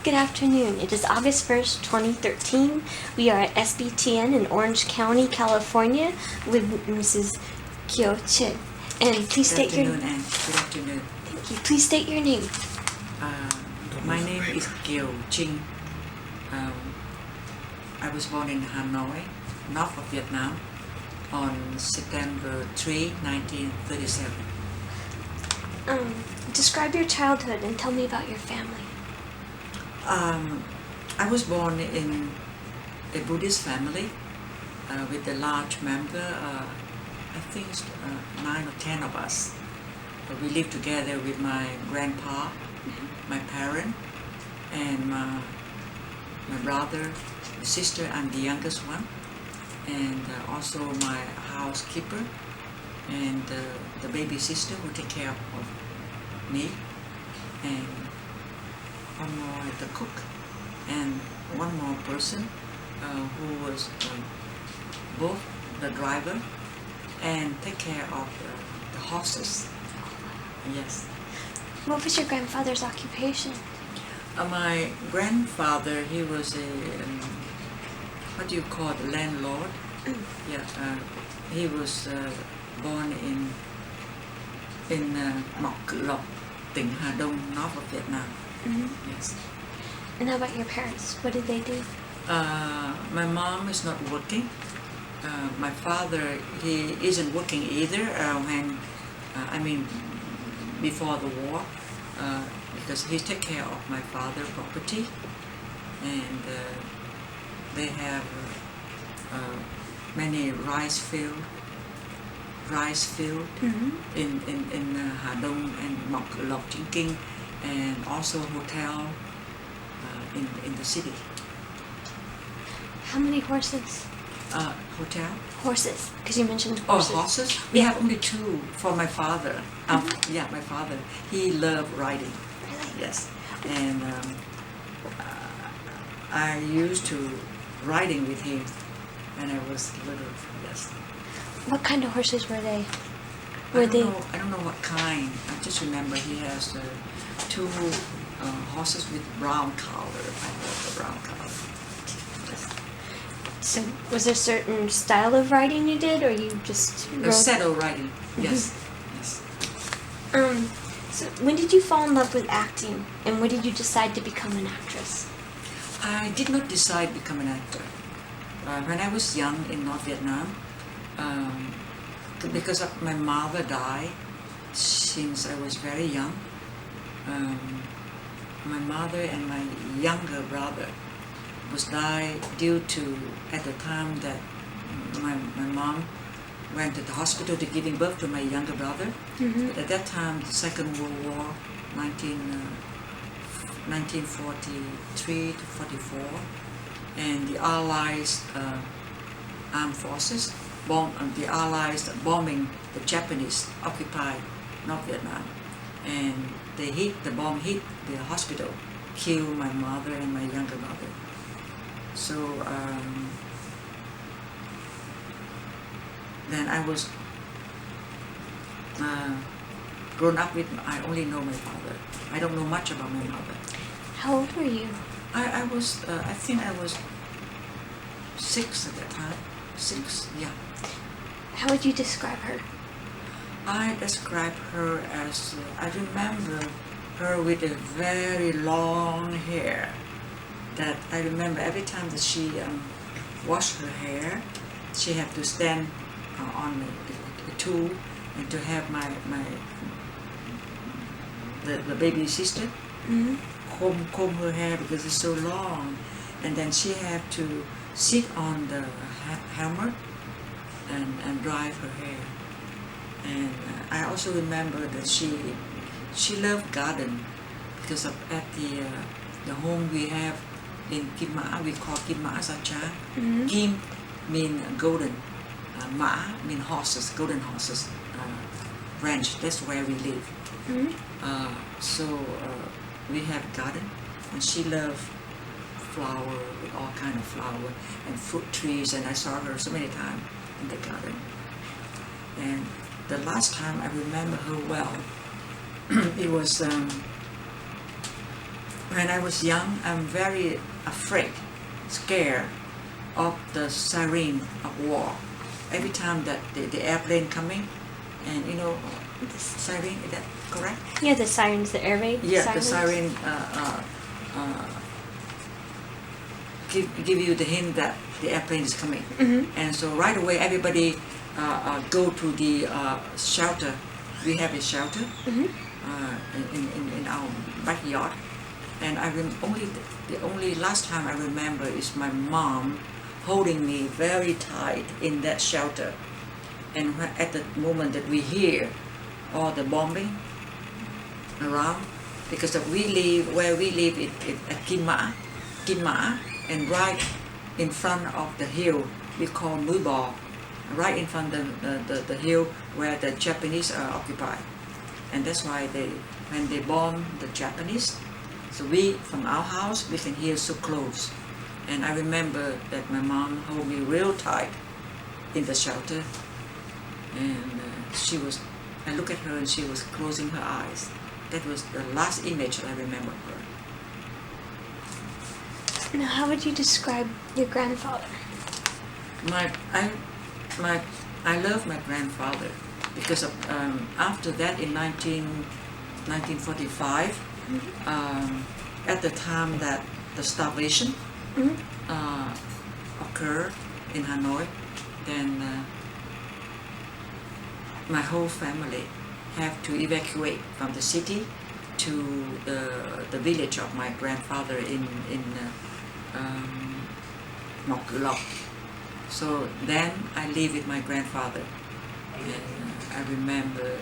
Good afternoon. It is August 1st, 2013. We are at SBTN in Orange County, California with Mrs. Kieu Chinh. And please state your name. Good afternoon. Thank you. Please state your name. My name is Kieu Chinh. I was born in Hanoi, north of Vietnam, on September 3, 1937. Describe your childhood and tell me about your family. I was born in a Buddhist family with a large member, I think 9 or 10 of us. We lived together with my grandpa, my parent, and my brother, my sister. I'm the youngest one, and also my housekeeper and the baby sister who take care of me, and one more the cook, and one more person who was both the driver and take care of the horses. Yes. What was your grandfather's occupation? My grandfather, he was a what do you call it, landlord? Yeah. He was born in Mộc Cự Lộc, tỉnh Hà Đông, north of Vietnam. Yes. And how about your parents? What did they do? My mom is not working. My father, he isn't working either. Before the war, because he take care of my father's property, and they have many rice field in Hà Đông and Mộc Cự Lộc, Kinh, and also hotel in the city. How many horses? Hotel? Horses, because you mentioned horses. Oh, horses? We have only 2 for my father. Yeah, my father. He loved riding. Really? Yes. And I used to riding with him when I was little. Yes. What kind of horses were they? I don't know what kind. I just remember he has 2 horses with brown color. I love the brown color. Yes. So, was there a certain style of riding you did, or you just rode? Saddle riding. Yes. Yes. So when did you fall in love with acting, and when did you decide to become an actress? I did not decide to become an actor. When I was young in North Vietnam, because of my mother died since I was very young, my mother and my younger brother was died due to, at the time that my mom went to the hospital to giving birth to my younger brother. But at that time, the Second World War, 1943 to 44, and the Allies armed forces, the Allies bombing the Japanese occupied North Vietnam, and the bomb hit the hospital, killed my mother and my younger brother. So then I was grown up with, I only know my father. I don't know much about my mother. How old were you? I think I was 6 at that time. 6, yeah. How would you describe her? I describe her as, I remember her with a very long hair. That I remember every time that she washed her hair, she had to stand on a tool and to have the baby sister comb her hair because it's so long, and then she had to sit on the hammer and dry her hair. And I also remember that she loved garden because at the home we have in Kim Mã, we call Kim Mã Sa Cha. Kim mean golden, Mã mean horses, golden horses, ranch. That's where we live. So we have garden, and she loved flower, with all kind of flower and fruit trees. And I saw her so many times in the garden. And the last time I remember her well, it was when I was young, I'm very afraid, scared of the siren of war. Every time that the airplane coming, and you know, the siren, is that correct? Yeah, the sirens, the air raid Yeah, sirens. the siren give you the hint that the airplane is coming. And so right away everybody go to the shelter. We have a shelter in our backyard. And the only last time I remember is my mom holding me very tight in that shelter. And at the moment that we hear all the bombing around, because where we live at Kinma, and right in front of the hill we call Mubo, right in front of the hill where the Japanese are occupied. And that's why when they bomb the Japanese, so we, from our house, we can hear so close. And I remember that my mom held me real tight in the shelter, and I look at her and she was closing her eyes. That was the last image I remember of her. Now, how would you describe your grandfather? I love my grandfather because of, after that in 1945, at the time that the starvation occurred in Hanoi, then my whole family have to evacuate from the city to the village of my grandfather in Ngọc Lộc. So then I live with my grandfather, and I remember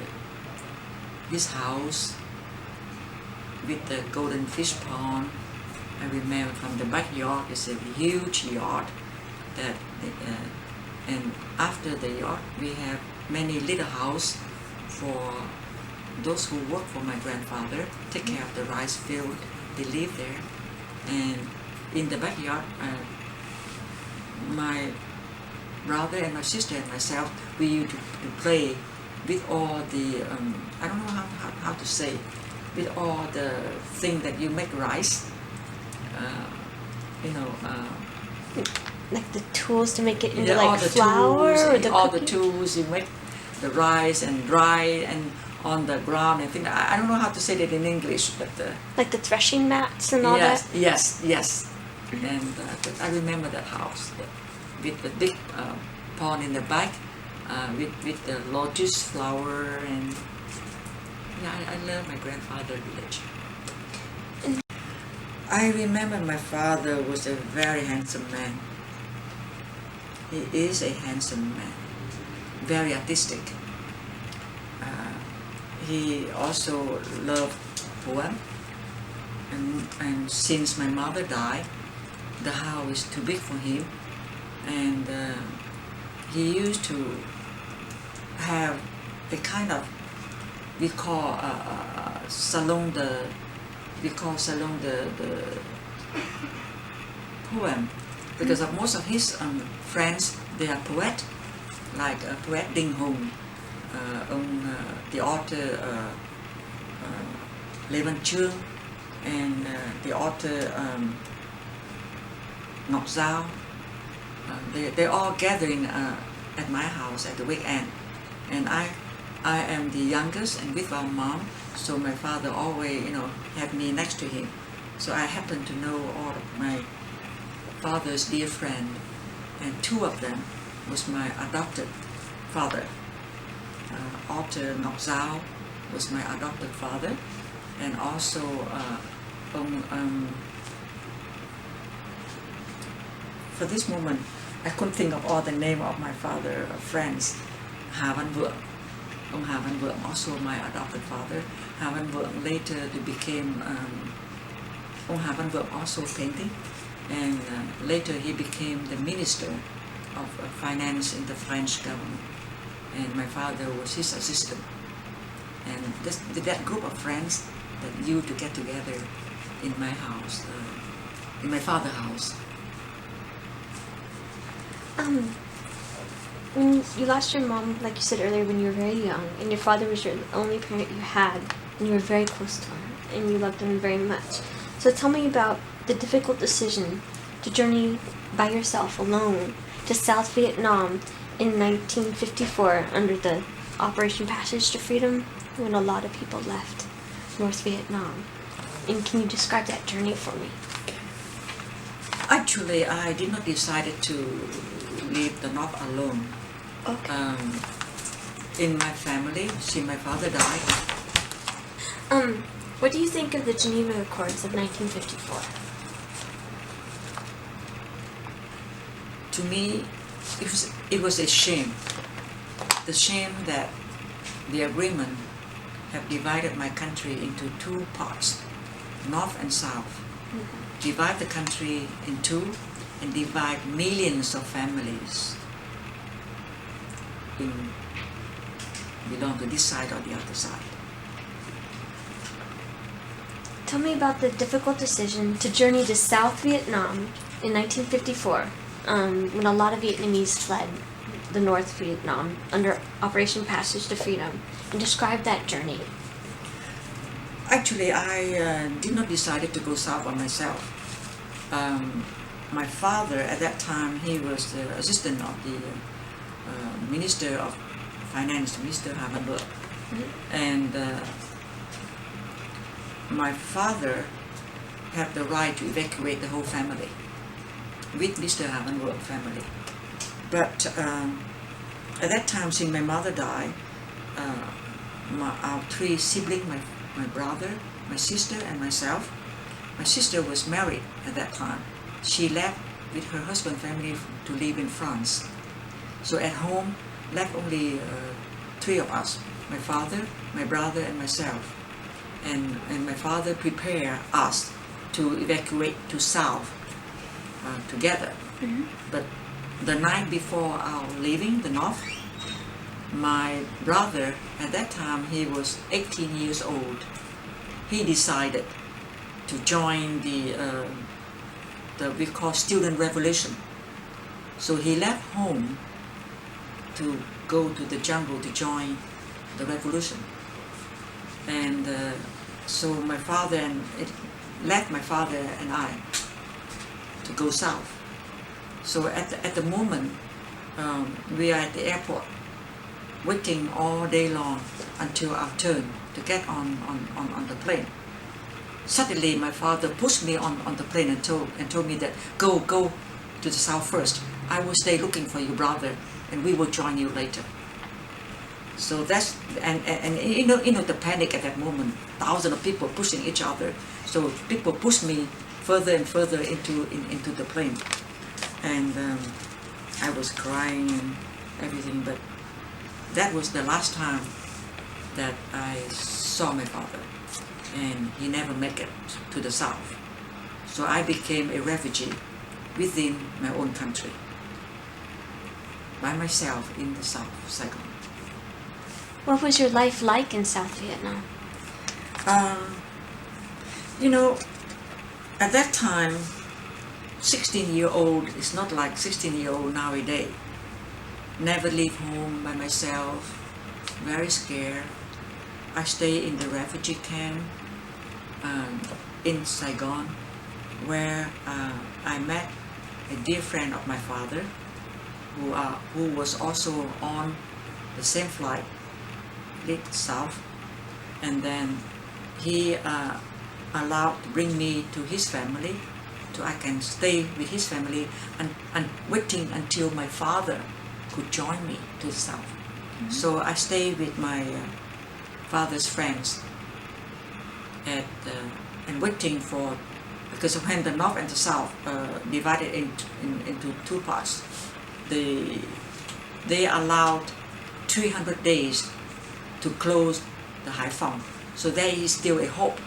his house with the golden fish pond. I remember from the backyard, it's a huge yard that, and after the yard we have many little house for those who work for my grandfather, take care of the rice field. They live there, and in the backyard, my brother and my sister and myself, we used to play with all the I don't know how to say, with all the thing that you make rice, Like the tools to make it into yeah, like flour, or the all cooking? the tools you make the rice and dry and on the ground and thing. I don't know how to say that in English, but Like the threshing mats and all that? yes. And I remember that house with the big pond in the back, with the lotus flower, and yeah, I love my grandfather's village. I remember my father was a very handsome man. He is a handsome man, very artistic. He also loved poem, and since my mother died, the house is too big for him, and he used to have a kind of, we call salon the poem, because of most of his friends, they are poet, like poet Đinh Hùng, the author Lê Văn Chương, and the author Ngọc Giao. They're all gathering at my house at the weekend, and I am the youngest and with our mom, so my father always had me next to him. So I happen to know all of my father's dear friend, and two of them was my adopted father. Author Ngọc Giao was my adopted father, and also for this moment I couldn't think of all the name of my father friends. Hà Văn Vượng, ông Hà Văn Vượng, also my adopted father. Hà Văn Vượng later became ông Hà Văn Vượng also painting, and later he became the minister of finance in the French government, and my father was his assistant. And that group of friends that used to get together in my house, in my father's house. When you lost your mom, like you said earlier, when you were very young, and your father was your only parent you had, and you were very close to him, and you loved him very much. So tell me about the difficult decision to journey by yourself alone to South Vietnam in 1954 under the Operation Passage to Freedom, when a lot of people left North Vietnam. And can you describe that journey for me? Actually, I did not decide to leave the North alone. Okay. In my family, since my father died. What do you think of the Geneva Accords of 1954? To me, it was a shame. The shame that the agreement have divided my country into two parts, North and South. Mm-hmm. Divide the country in two and divide millions of families belong to this side or the other side. Tell me about the difficult decision to journey to South Vietnam in 1954, when a lot of Vietnamese fled the North Vietnam under Operation Passage to Freedom, and describe that journey. Actually, I did not decide to go south by myself. My father, at that time, he was the assistant of the Minister of Finance, Mr. Havenberg. Mm-hmm. And my father had the right to evacuate the whole family with Mr. Havenberg family. But at that time, since my mother died, our three siblings, my brother, my sister, and myself. My sister was married at that time. She left with her husband family to live in France. So at home, left only three of us, my father, my brother, and myself. And my father prepared us to evacuate to South together. Mm-hmm. But the night before our leaving the North, my brother, at that time, he was 18 years old. He decided to join the we call student revolution. So he left home to go to the jungle to join the revolution. And so my father left my father and I to go south. So at the moment, we are at the airport, waiting all day long until our turn to get on the plane. Suddenly, my father pushed me on the plane and told me that go to the south first. I will stay looking for your brother, and we will join you later. So that's and you know the panic at that moment. Thousands of people pushing each other. So people pushed me further and further into the plane, and I was crying and everything. But that was the last time that I saw my father, and he never made it to the south. So I became a refugee within my own country, by myself in the South Saigon. What was your life like in South Vietnam? You know, at that time, 16-year-old is not like 16-year-old nowadays. Never leave home by myself, very scared. I stay in the refugee camp in Saigon, where I met a dear friend of my father, who was also on the same flight, south, and then he allowed to bring me to his family, so I can stay with his family and waiting until my father could join me to the south. Mm-hmm. So I stayed with my father's friends and waiting for, because when the north and the south divided into two parts, they allowed 300 days to close the Hai Phong. So there is still a hope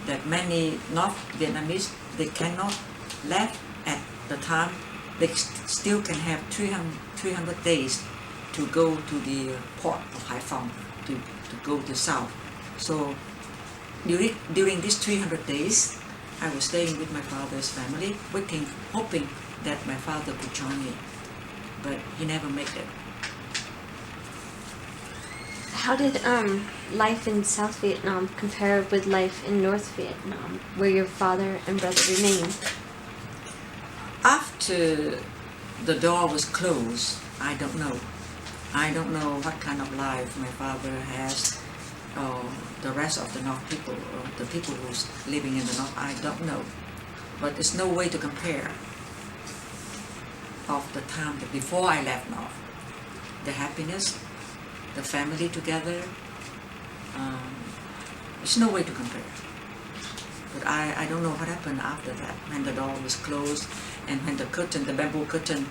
that many North Vietnamese, they cannot leave at the time. They still can have 300 days to go to the port of Hai Phong to go to south. So during these 300 days, I was staying with my father's family, waiting, hoping that my father could join me. But he never made it. How did life in South Vietnam compare with life in North Vietnam, where your father and brother remained? After the door was closed, I don't know. I don't know what kind of life my father has, or the rest of the North people, or the people who's living in the North. I don't know. But there's no way to compare of the time before I left North. The happiness, the family together, there's no way to compare. But I don't know what happened after that, when the door was closed and when the curtain, the bamboo curtain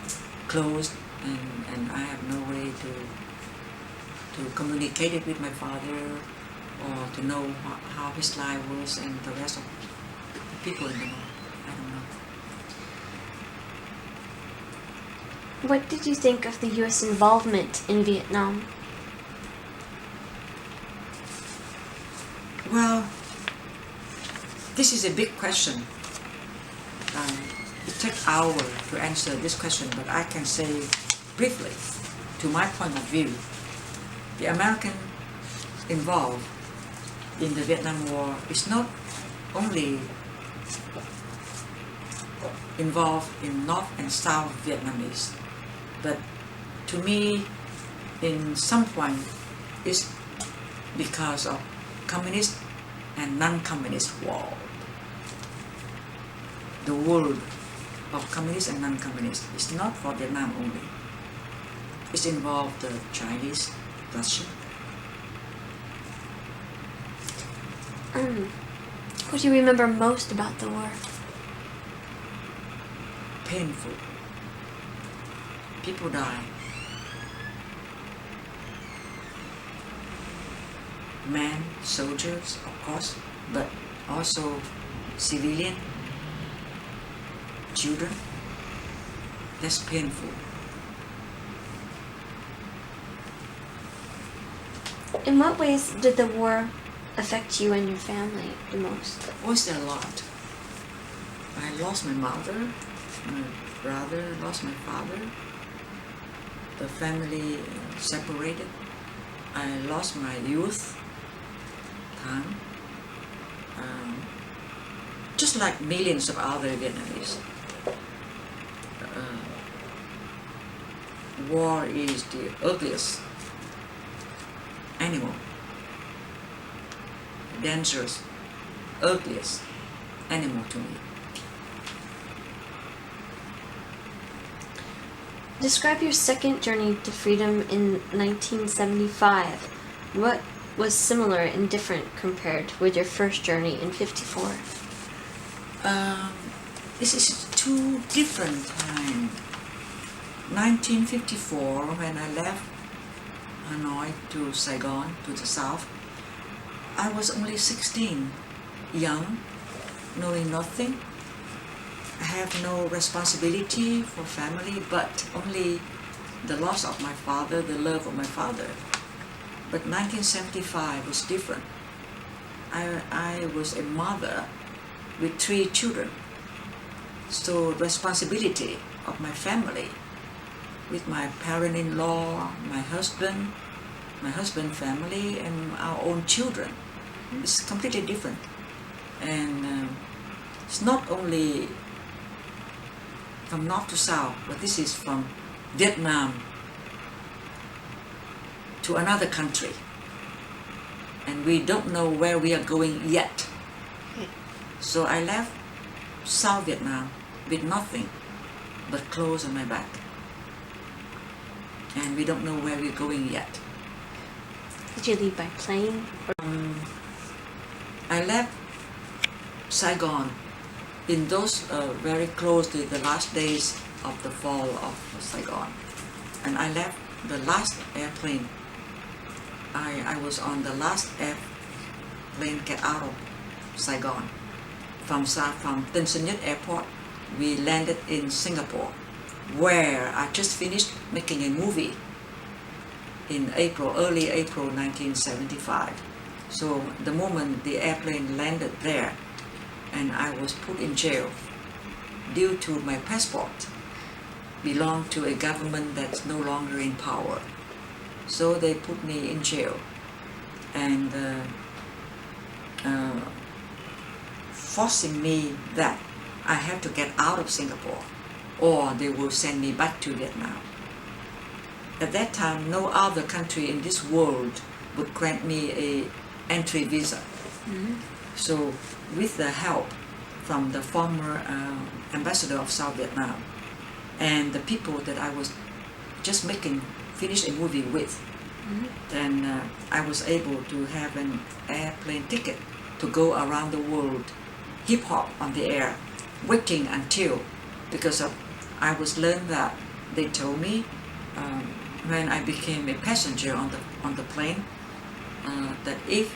closed, and I have no way to communicate it with my father or to know how his life was and the rest of the people in the North. I don't know. What did you think of the U.S. involvement in Vietnam? Well, this is a big question. It takes hours to answer this question, but I can say briefly, to my point of view, the American involved in the Vietnam War is not only involved in North and South Vietnamese, but to me, in some point, it's because of communist and non-communist world. The world of communist and non-communist is not for Vietnam only. It's involved the Chinese, Russian. What do you remember most about the war? Painful. People die. Men, soldiers, of course, but also civilian, children. That's painful. In what ways did the war affect you and your family the most? Was there a lot? I lost my mother, my brother lost my father, the family separated. I lost my youth time, just like millions of other Vietnamese. War is the ugliest animal, dangerous, ugliest animal to me. Describe your second journey to freedom in 1975. What was similar and different compared with your first journey in 54? This is two different times. 1954, when I left Hanoi to Saigon, to the south, I was only 16, young, knowing nothing. I have no responsibility for family, but only the loss of my father, the love of my father. But 1975 was different. I was a mother with 3 children. So responsibility of my family, with my parent-in-law, my husband family, and our own children, is completely different. And it's not only from north to south, but this is from Vietnam to another country. And we don't know where we are going yet. So I left South Vietnam with nothing but clothes on my back. And we don't know where we're going yet. Did you leave by plane? I left Saigon in those very close to the last days of the fall of Saigon. And I left the last airplane. I was on the last airplane get out of Saigon. From Tân Sơn Nhất Airport, we landed in Singapore, where I just finished making a movie in early April 1975. So the moment the airplane landed there, and I was put in jail due to my passport belonged to a government that's no longer in power. So they put me in jail. and forcing me that I have to get out of Singapore or they will send me back to Vietnam. At that time, no other country in this world would grant me a entry visa. So with the help from the former ambassador of South Vietnam and the people that I was just finish a movie with, then I was able to have an airplane ticket to go around the world, hip hop on the air, waiting until, because I was learned that they told me when I became a passenger on the plane that if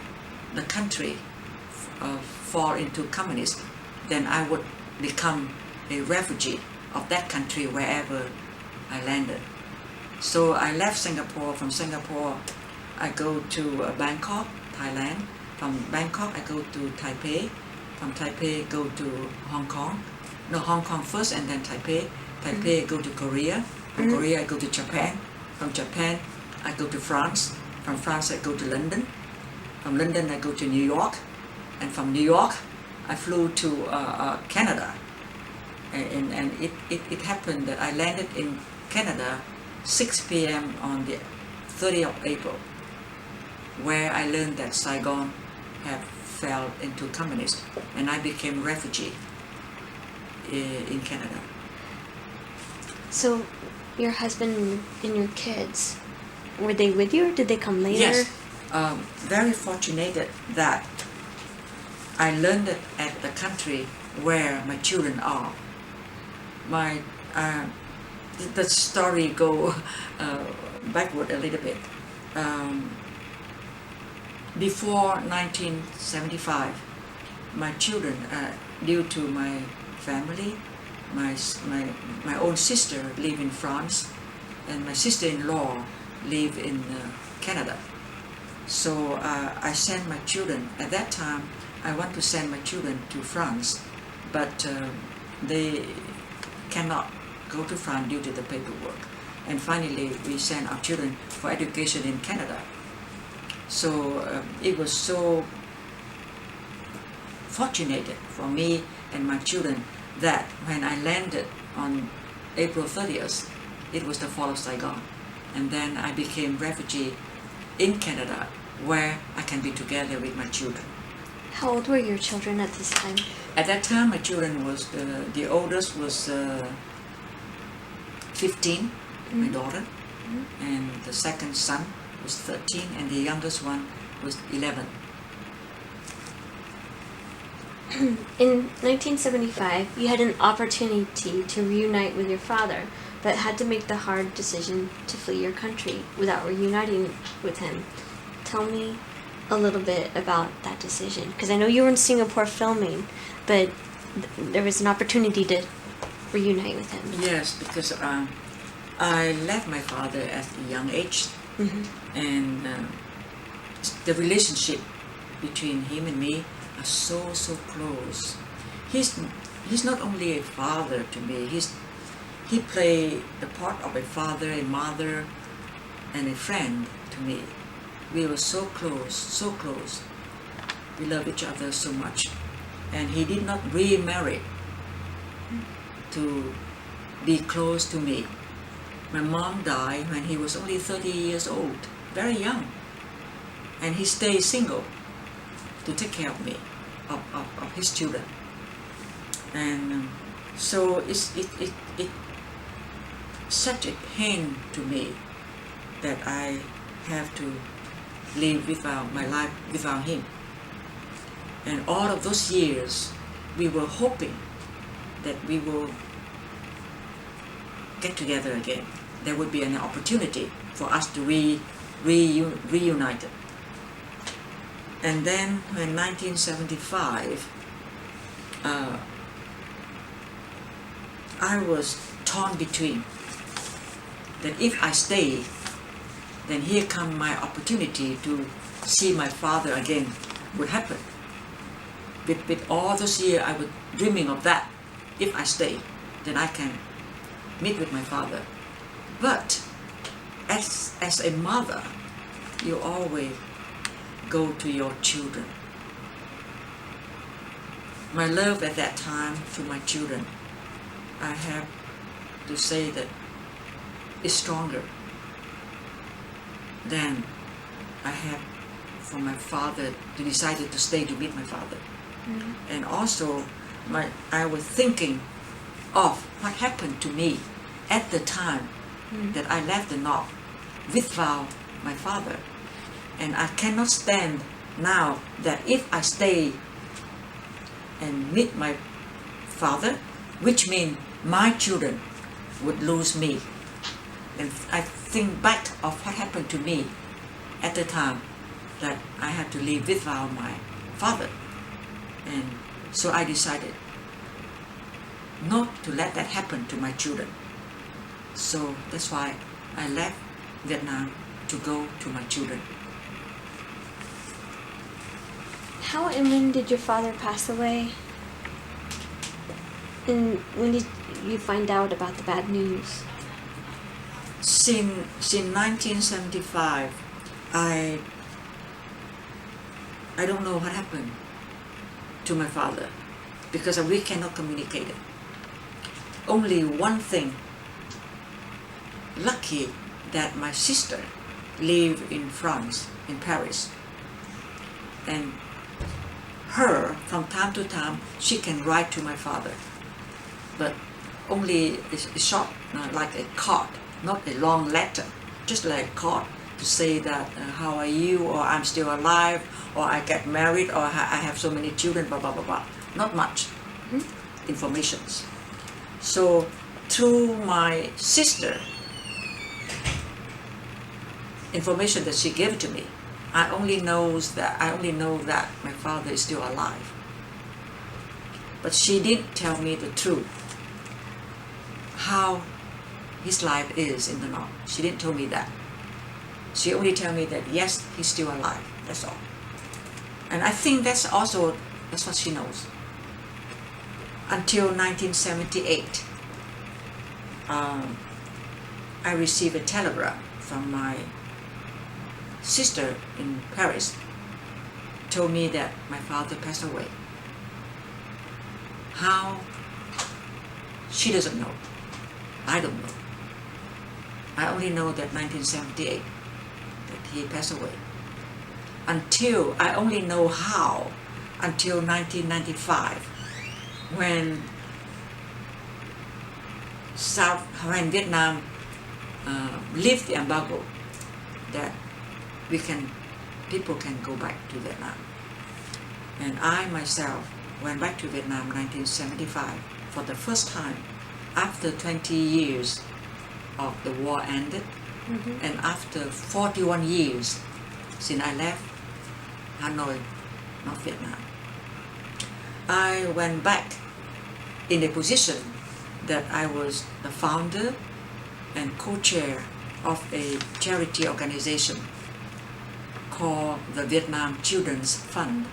the country fall into communism, then I would become a refugee of that country wherever I landed. So I left Singapore. From Singapore, I go to Bangkok, Thailand. From Bangkok, I go to Taipei. From Taipei, go to Hong Kong. No, Hong Kong first and then Taipei. Taipei, I go to Korea. From Korea, I go to Japan. From Japan, I go to France. From France, I go to London. From London, I go to New York. And from New York, I flew to Canada. And it happened that I landed in Canada 6 p.m. on the 30th of April, where I learned that Saigon had fell into communism, and I became refugee in Canada. So, your husband and your kids, were they with you or did they come later? Yes, very fortunate that I learned it at the country where my children are. The story go backward a little bit. Before 1975, my children, due to my family, my own sister live in France, and my sister-in-law live in Canada. So I sent my children. At that time, I want to send my children to France, but they cannot go to France due to the paperwork. And finally, we sent our children for education in Canada. So it was so fortunate for me and my children that when I landed on April 30th, it was the fall of Saigon. And then I became refugee in Canada, where I can be together with my children. How old were your children at this time? At that time, my children was, the oldest was 15, my daughter, and the second son was 13, and the youngest one was 11. In 1975, you had an opportunity to reunite with your father, but had to make the hard decision to flee your country without reuniting with him. Tell me a little bit about that decision, because I know you were in Singapore filming, but there was an opportunity to reunite with him. Yes, because I left my father at a young age, and the relationship between him and me are so close. He's not only a father to me. He played the part of a father, a mother, and a friend to me. We were so close. We love each other so much. And he did not remarry to be close to me. My mom died when he was only 30 years old, very young. And he stayed single to take care of me, of his children. And so it's such a pain to me that I have to live without my life without him. And all of those years, we were hoping that we will get together again. There would be an opportunity for us to reunite. And then in 1975, I was torn between that if I stay, then here come my opportunity to see my father again would happen. With all those years I was dreaming of that. If I stay, then I can meet with my father. But as a mother, you always go to your children. My love at that time to my children, I have to say that is stronger than I had for my father to decided to stay to meet my father. And also I was thinking of what happened to me at the time that I left the North without my father. And I cannot stand now that if I stay and meet my father, which means my children would lose me. And I think back of what happened to me at the time that I had to live without my father. And so I decided not to let that happen to my children. So that's why I left Vietnam to go to my children. How and when did your father pass away? And when did you find out about the bad news? Since 1975, I don't know what happened to my father because we cannot communicate it. Only one thing, lucky that my sister lived in France, in Paris, and her, from time to time, she can write to my father, but only a short, like a card, not a long letter, just like a card to say that how are you, or I'm still alive, or I get married, or I have so many children, blah blah blah blah. Not much informations. So through my sister, information that she gave to me, I only know that my father is still alive. But she didn't tell me the truth, how his life is in the North. She didn't tell me that. She only tell me that yes, he's still alive. That's all. And I think that's what she knows. Until 1978, I received a telegram from my sister in Paris, told me that my father passed away. How? She doesn't know. I don't know. I only know that 1978, that he passed away. Until, I only know how, until 1995, when Vietnam lifted the embargo, that people can go back to Vietnam. And I myself went back to Vietnam in 1975 for the first time after 20 years of the war ended, and after 41 years since I left Hanoi, not Vietnam. I went back in a position that I was the founder and co-chair of a charity organization called the Vietnam Children's Fund.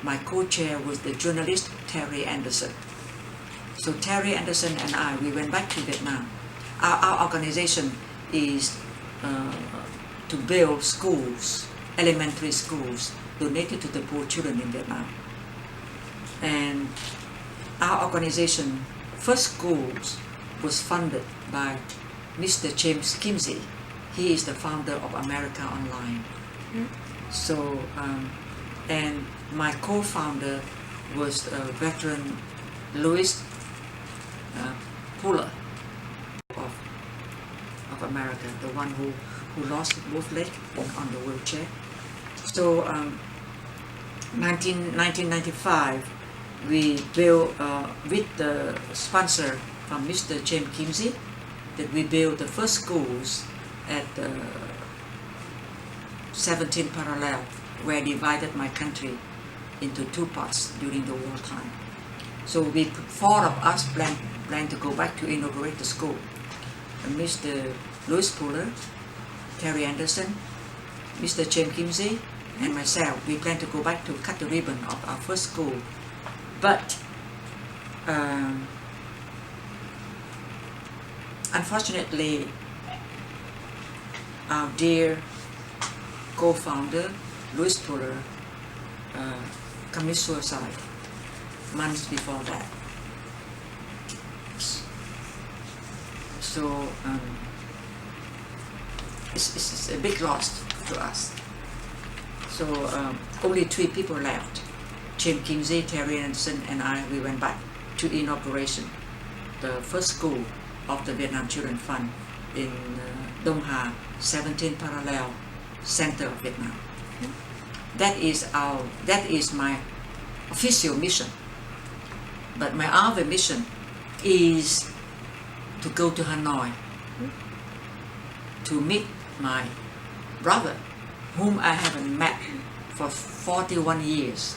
My co-chair was the journalist Terry Anderson. So Terry Anderson and I, we went back to Vietnam. Our organization is to build schools, elementary schools, donated to the poor children in Vietnam. And our organization, first schools, was funded by Mr. James Kimsey. He is the founder of America Online. So, and my co-founder was veteran Louis Puller of America, the one who lost both legs on the wheelchair. So, 1995, we built with the sponsor from Mr. James Kimsey, that we built the first schools at the 17th parallel, where divided my country into two parts during the wartime. So we, four of us planned to go back to inaugurate the school. And Mr. Louis Puller, Terry Anderson, Mr. James Kimsey, and myself, we planned to go back to cut the ribbon of our first school. But unfortunately, our dear co-founder Louis Fuller commit suicide months before that. So it's a big loss to us. So only 3 people left. Jim Kinsey, Terry Anderson, and I. We went back to inauguration, the first school of the Vietnam Children Fund in Dong Ha, 17 Parallel, center of Vietnam. That is my official mission. But my other mission is to go to Hanoi to meet my brother, whom I haven't met for 41 years.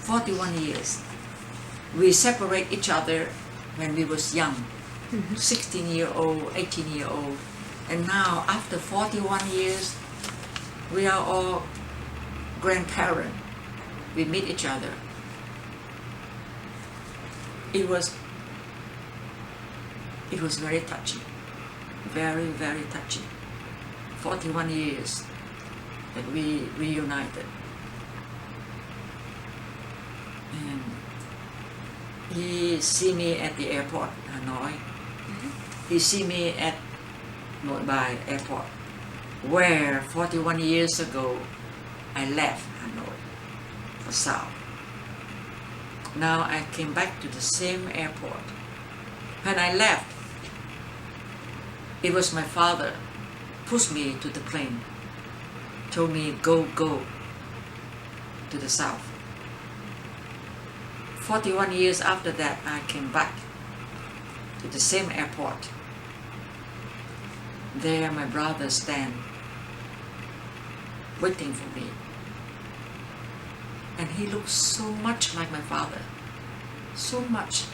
41 years. We separate each other when we was young, 16-year-old, 18-year-old, and now after 41 years, we are all grandparents. We meet each other. It was very touching, very, very touching. 41 years that we reunited. And he see me at the airport, Hanoi. He see me at Nội Bài airport, where 41 years ago I left Hanoi for South. Now I came back to the same airport. When I left, it was my father pushed me to the plane, told me go to the South. 41 years after that, I came back to the same airport. There my brother stand waiting for me. And he looks so much like my father. So much.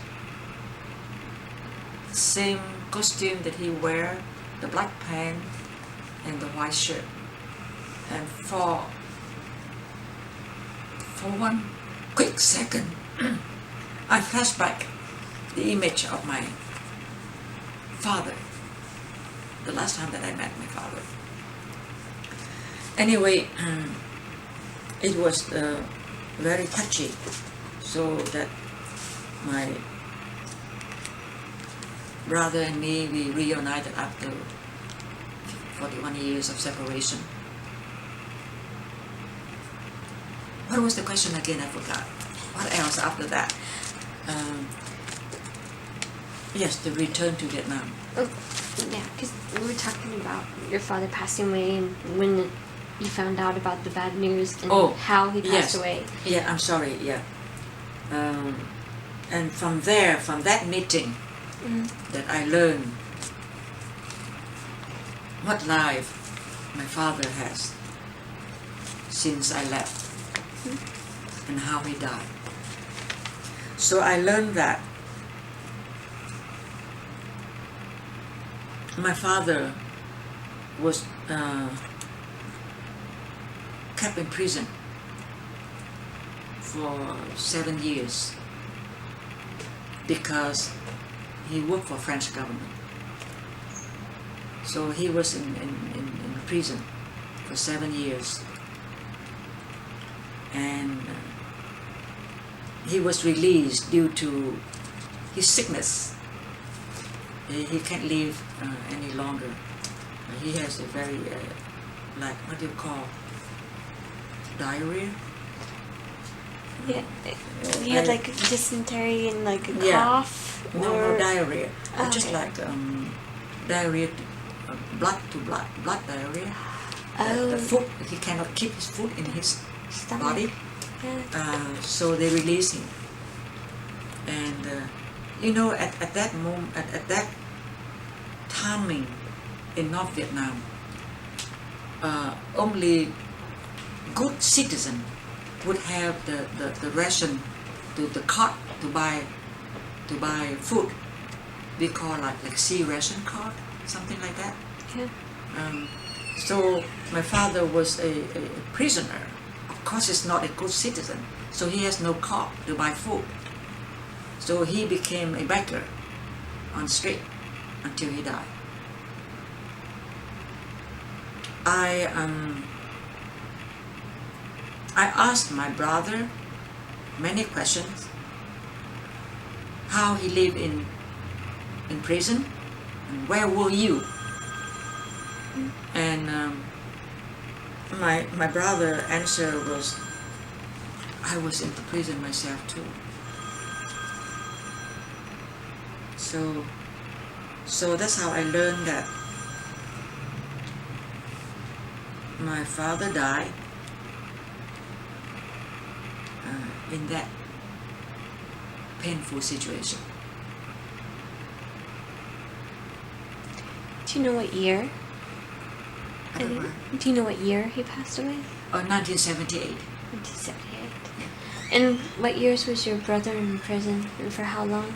Same costume that he wear, the black pants and the white shirt. And for one quick second, I flash back the image of my father, the last time that I met my father. Anyway, it was very touchy, so that my brother and me, we reunited after 41 years of separation. What was the question again? I forgot. What else after that? Yes, the return to Vietnam. Oh, yeah, because we were talking about your father passing away and when you found out about the bad news and how he passed away. Yeah, I'm sorry, yeah. And from there, from that meeting, that I learned what life my father has since I left and how he died. So I learned that my father was kept in prison for 7 years because he worked for French government. So he was in prison for 7 years. And he was released due to his sickness. He can't live any longer. He has a very, like, what do you call, diarrhea? Yeah, he had like dysentery and like a cough. No diarrhea. Oh, just okay. like diarrhea, blood to blood diarrhea. The food, he cannot keep his food in his Stomach. body. Yeah. So they release him. And you know, at that moment, at that timing in North Vietnam, only good citizen would have the ration, the card to buy food. We call like C ration card, something like that. Yeah. So my father was a prisoner. Of course, he's not a good citizen, so he has no card to buy food. So he became a beggar on the street until he died. I asked my brother many questions. How he lived in prison, and where were you? And my brother answer was, I was in the prison myself too. So that's how I learned that my father died in that painful situation. Do you know what year? I don't know. Do you know what year he passed away? 1978. 1978. And what years was your brother in prison, and for how long?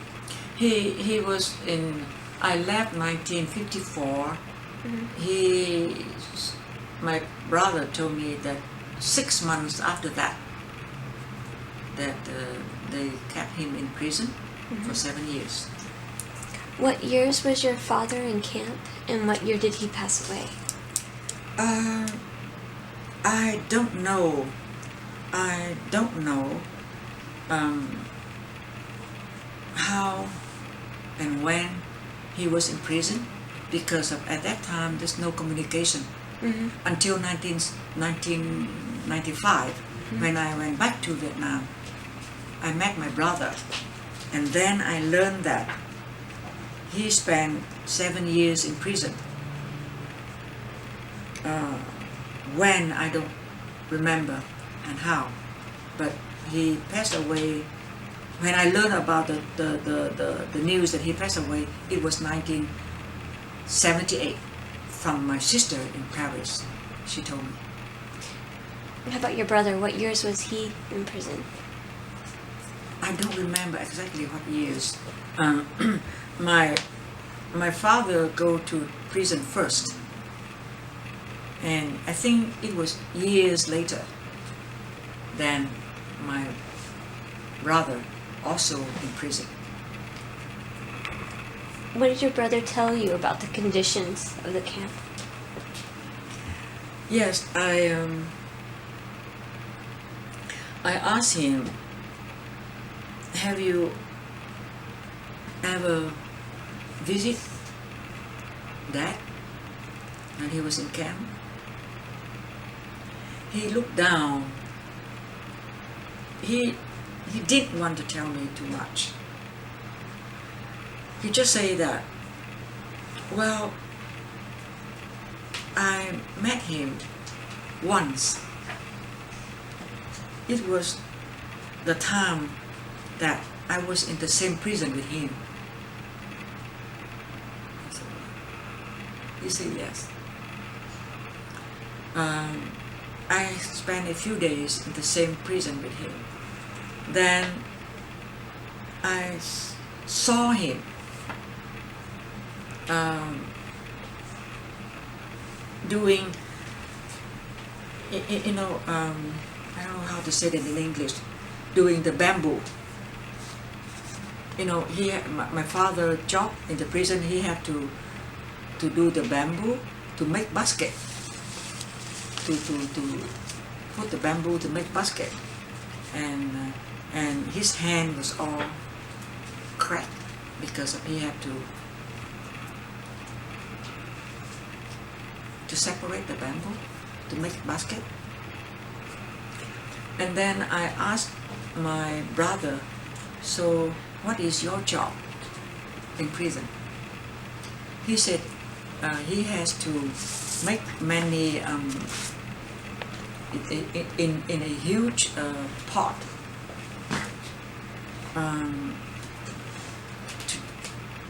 He was in. I left 1954. My brother told me that 6 months after that, they kept him in prison for 7 years. What years was your father in camp, and what year did he pass away? I don't know. How and when he was in prison, because at that time there's no communication until 1995 when I went back to Vietnam. I met my brother, and then I learned that he spent 7 years in prison. When, I don't remember and how, but he passed away. When I learned about the news that he passed away, it was 1978 from my sister in Paris. She told me. How about your brother? What years was he in prison? I don't remember exactly what years. My father go to prison first, and I think it was years later than my brother also in prison. What did your brother tell you about the conditions of the camp? Yes, I asked him, have you ever visited Dad when he was in camp? He looked down. He didn't want to tell me too much. He just said that, well, I met him once. It was the time that I was in the same prison with him. So, he said yes. I spent a few days in the same prison with him. Then I saw him doing, I don't know how to say that in English, doing the bamboo. My father job in the prison, he had to do the bamboo to make basket, to put the bamboo to make basket, and his hand was all cracked because he had to separate the bamboo to make basket. And then I asked my brother, so what is your job in prison? He said he has to make many in a huge pot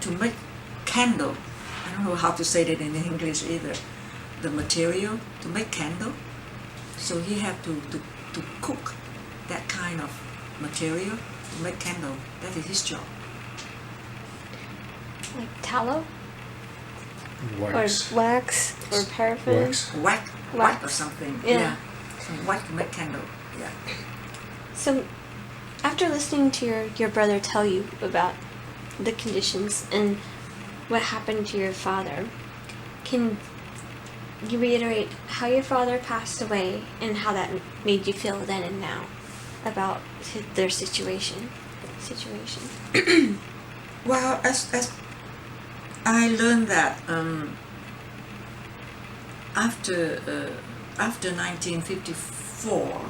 to make candle. I don't know how to say that in English either. The material to make candle. So he have to cook that kind of material to make candle. That is his job. Like tallow? Wax. Or wax? Or paraffin? Wax or something. Yeah. Some wax to make candle. Yeah. So, after listening to your brother tell you about the conditions and what happened to your father, can you reiterate how your father passed away and how that made you feel then and now about their situation. Well, as I learned that after 1954,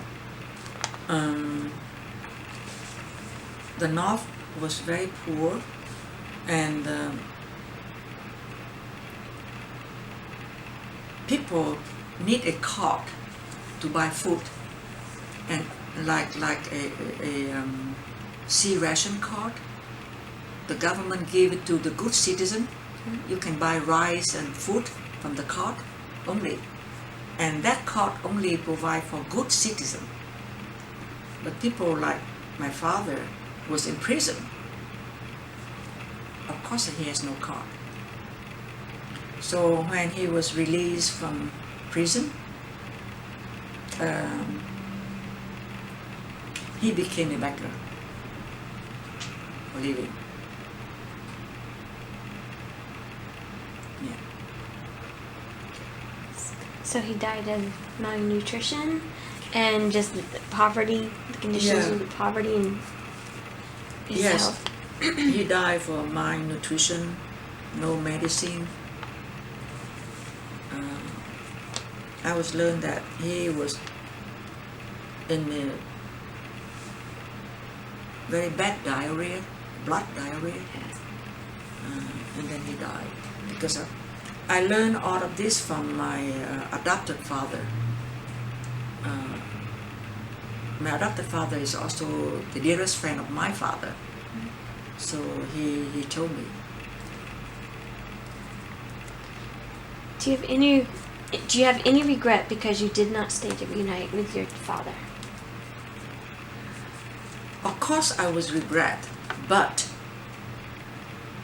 the North was very poor, and people need a cart to buy food, and like a sea ration card. The government gave it to the good citizen. You can buy rice and food from the cart only, and that cart only provide for good citizen. But people like my father was in prison. Of course he has no card. So when he was released from prison, he became a beggar for living. Yeah. So he died of malnutrition and just poverty, the conditions Yeah. of poverty and his Yes. health. He died for malnutrition, no medicine. I was learned that he was in a very bad diarrhea, blood diarrhea, and then he died. Because I learned all of this from my adopted father. My adopted father is also the dearest friend of my father. So he told me. Do you have any regret because you did not stay to reunite with your father? Of course I was regret, but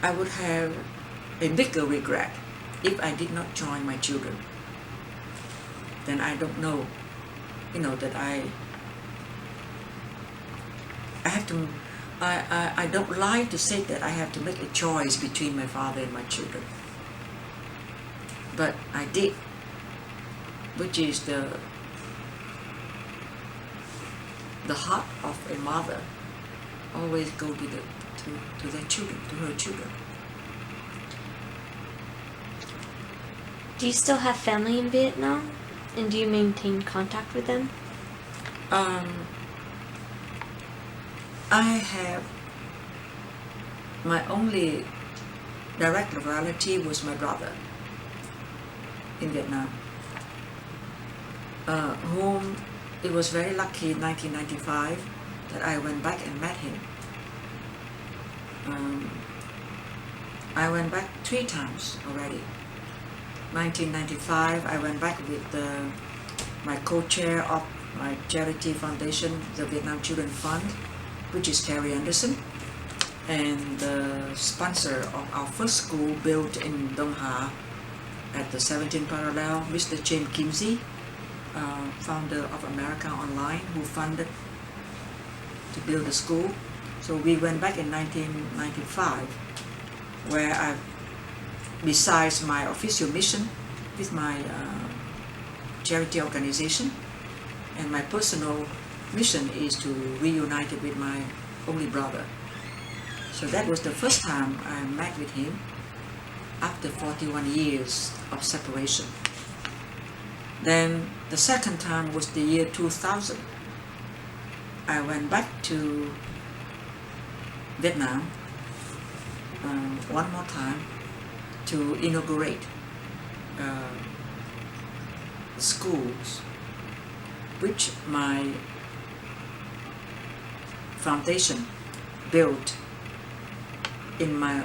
I would have a bigger regret if I did not join my children. Then I don't know, that I have to, I don't like to say that I have to make a choice between my father and my children. But I did, which is the heart of a mother always go to their children, to her children. Do you still have family in Vietnam? And do you maintain contact with them? I have my only direct relative was my brother in Vietnam, whom it was very lucky in 1995 that I went back and met him. I went back 3 times already. 1995, I went back with my co-chair of my charity foundation, the Vietnam Children Fund, which is Terry Anderson, and the sponsor of our first school built in Dong Ha at the 17th parallel, Mr. James Kimsey, founder of America Online, who funded to build the school. So we went back in 1995, where besides my official mission with my charity organization, and my personal mission is to reunite it with my only brother. So that was the first time I met with him after 41 years of separation. Then the second time was the year 2000. I went back to Vietnam one more time to inaugurate schools which my foundation built in my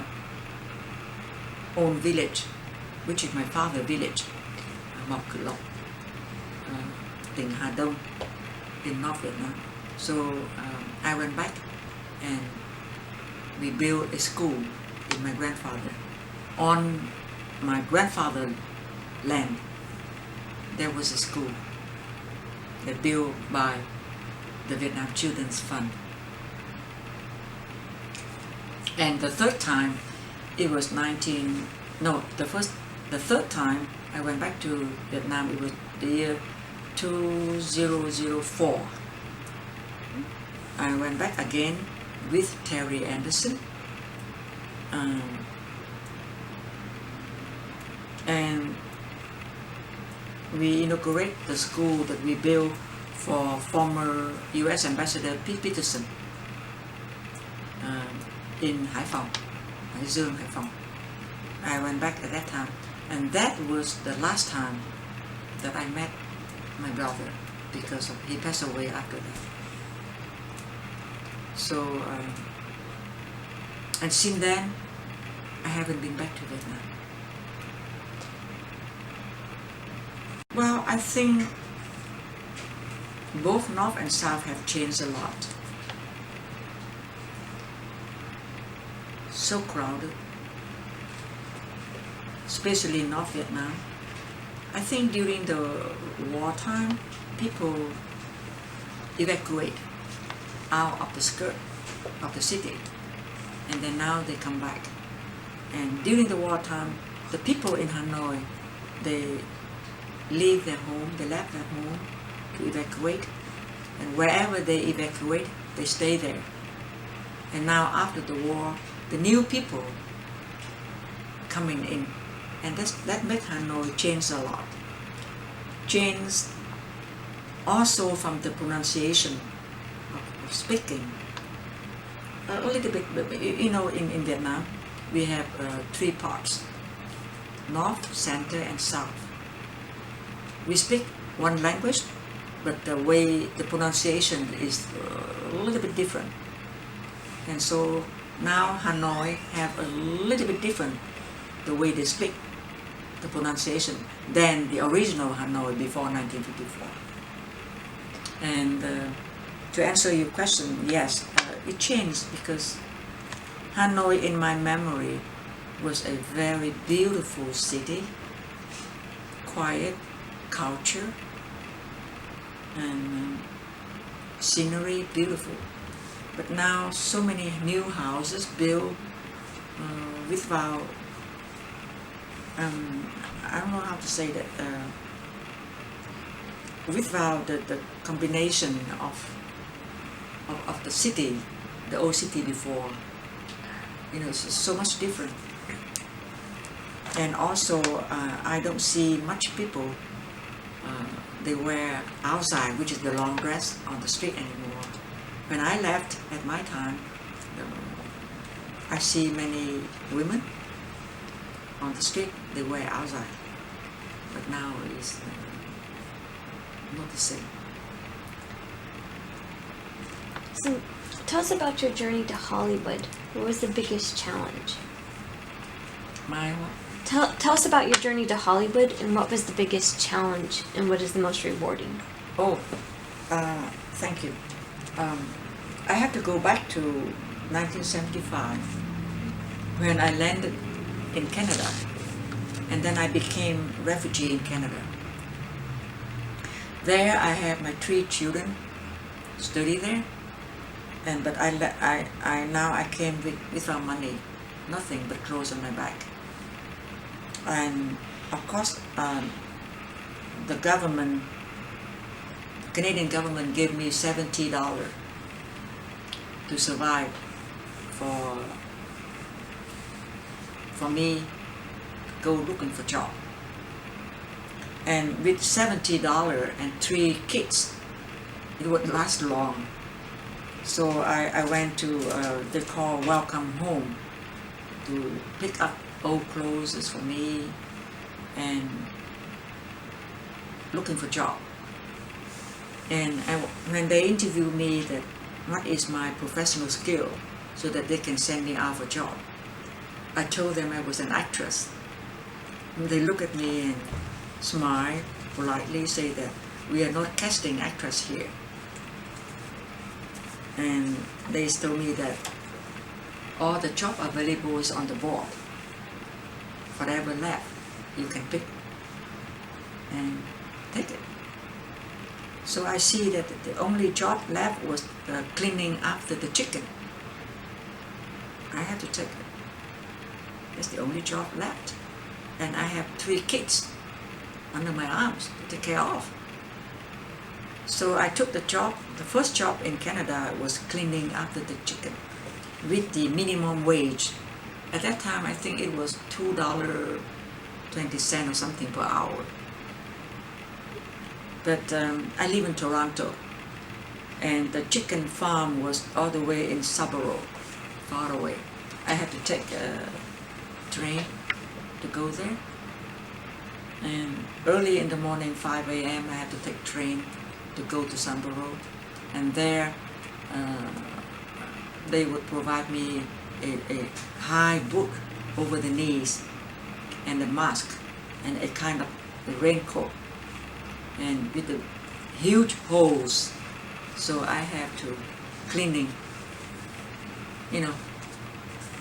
own village, which is my father's village, Mộc Cự Lộc, tỉnh Hà Đông in North Vietnam. So I went back and we built a school with my grandfather. On my grandfather's land, there was a school that built by the Vietnam Children's Fund. And the third time, it was the third time I went back to Vietnam. It was the year 2004. I went back again with Terry Anderson, and we inaugurate the school that we built for former U.S. Ambassador Pete Peterson in Haiphong, Haiphong. I went back at that time, and that was the last time that I met my brother, because he passed away after that. So, and since then, I haven't been back to Vietnam. Well, I think both North and South have changed a lot. So crowded, especially in North Vietnam. I think during the wartime, people evacuate out of the skirt of the city, and then now they come back. And during the wartime, the people in Hanoi, they leave their home, they left their home to evacuate, and wherever they evacuate, they stay there. And now after the war, the new people coming in, and that makes Hanoi change a lot. Change also from the pronunciation of speaking. A little bit, you know, in Vietnam, we have 3 parts: North, Center, and South. We speak one language, but the way the pronunciation is a little bit different. And so now Hanoi have a little bit different the way they speak, the pronunciation, than the original Hanoi before 1954. And to answer your question, yes, it changed, because Hanoi, in my memory, was a very beautiful city, quiet, culture, and scenery, beautiful. But now so many new houses built without, I don't know how to say that, without the combination of the city, the old city before. You know, it's so much different. And also, I don't see much people, they wear outside, which is the long dress, on the street anymore. When I left at my time, I see many women on the street, they wear outside. But now it's not the same. So, tell us about your journey to Hollywood. What was the biggest challenge? My what? Tell us about your journey to Hollywood, and what was the biggest challenge, and what is the most rewarding? Oh, thank you. I have to go back to 1975 when I landed in Canada, and then I became refugee in Canada. There I have my 3 children study there, but I came without money, nothing but clothes on my back. And of course, the government, Canadian government, gave me $70 to survive for me to go looking for job. And with $70 and 3 kids, it would last long. So I went to they call Welcome Home to pick up old clothes for me and looking for job. And when they interviewed me that what is my professional skill so that they can send me out for job, I told them I was an actress. And they look at me and smile politely, say that we are not casting actress here. And they told me that all the job available is on the board. Whatever left, you can pick and take it. So I see that the only job left was cleaning after the chicken. I had to take it. That's the only job left. And I have 3 kids. under my arms to take care of. So I took the job. The first job in Canada was cleaning after the chicken with the minimum wage. At that time, I think it was $2.20 or something per hour. But I live in Toronto, and the chicken farm was all the way in Scarborough, far away. I had to take a train to go there. And early in the morning, 5 a.m., I had to take train to go to Scarborough. And there, they would provide me a high book over the knees and a mask and a kind of a raincoat and with the huge holes. So I have to cleaning,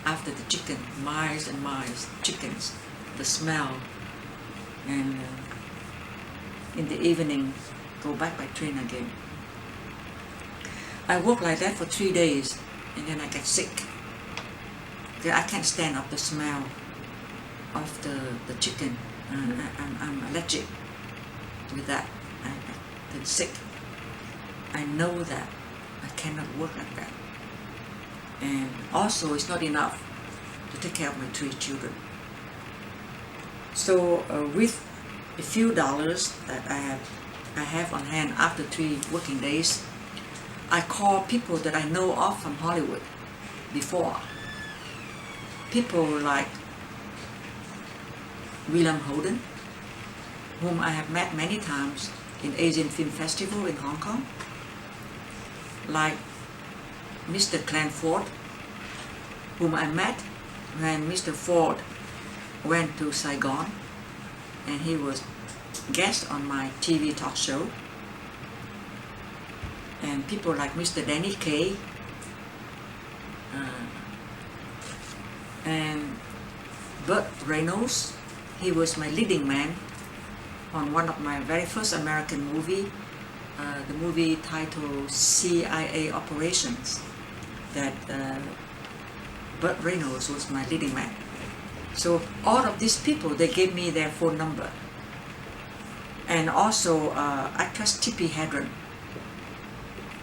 after the chicken, miles and miles, chickens, the smell, and in the evening go back by train again. I worked like that for 3 days, and then I get sick. I can't stand up the smell of the chicken. I'm allergic with that. I get sick. I know that I cannot work like that. And also, it's not enough to take care of my 3 children. So with a few dollars that I have on hand after 3 working days, I call people that I know of from Hollywood before. People like William Holden, whom I have met many times in Asian Film Festival in Hong Kong, like Mr. Clanford, whom I met when Mr. Ford went to Saigon, and he was guest on my TV talk show. And people like Mr. Danny Kaye, and Burt Reynolds. He was my leading man on one of my very first American movie, the movie titled CIA Operations, that Burt Reynolds was my leading man. So all of these people, they gave me their phone number. And also actress Tippi Hedren,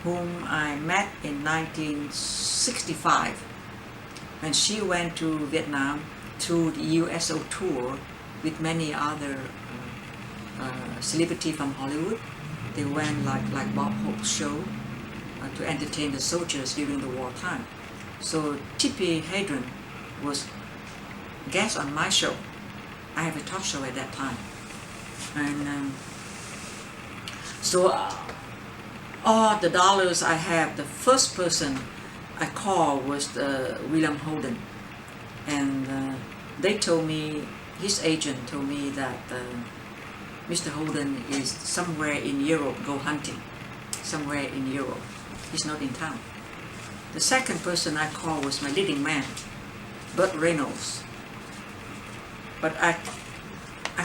whom I met in 1965 when she went to Vietnam through the USO tour with many other celebrities from Hollywood. They went like Bob Hope's show to entertain the soldiers during the wartime. So Tippi Hedren was guest on my show. I have a talk show at that time. And so all the dollars I have, the first person I called was William Holden, and they told me, his agent told me that Mr. Holden is somewhere in Europe, go hunting, somewhere in Europe. He's not in town. The second person I called was my leading man, Burt Reynolds, but I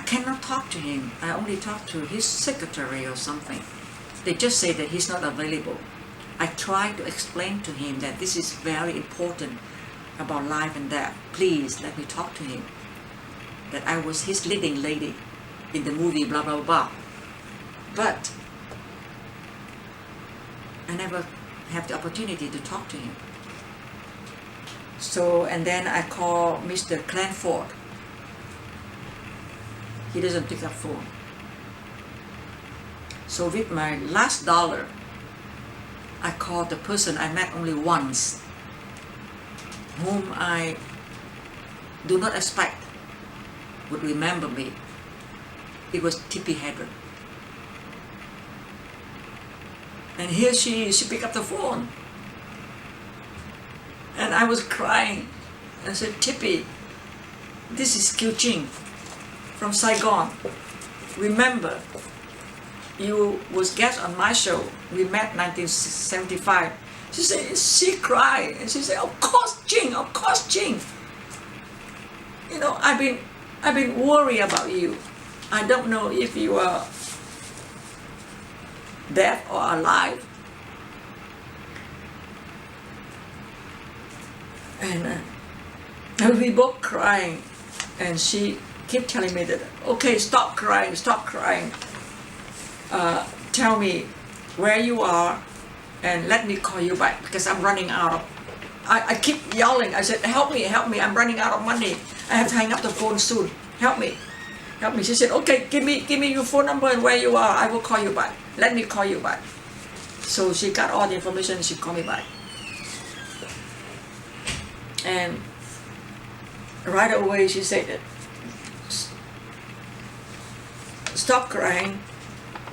cannot talk to him. I only talk to his secretary or something. They just say that he's not available. I try to explain to him that this is very important about life and death. Please let me talk to him. That I was his leading lady in the movie blah blah blah. But I never have the opportunity to talk to him. So, and then I call Mr. Clanford. He doesn't pick up phone. So with my last dollar, I called the person I met only once, whom I do not expect would remember me. It was Tippi Hedren. And here she picked up the phone. And I was crying. I said, Tippi, this is Kieu Chinh from Saigon. Remember, you was guest on my show. We met 1975. She said, she cried, and she said, of course, Ching, of course, Ching. I've been worried about you. I don't know if you are dead or alive. And we both crying, and she keep telling me that, okay, stop crying, tell me where you are and let me call you back because I'm running out of, I keep yelling. I said, help me, I'm running out of money. I have to hang up the phone soon. Help me. She said, okay, give me your phone number and where you are. I will call you back. Let me call you back. So she got all the information. She called me back. And right away she said that, stop crying.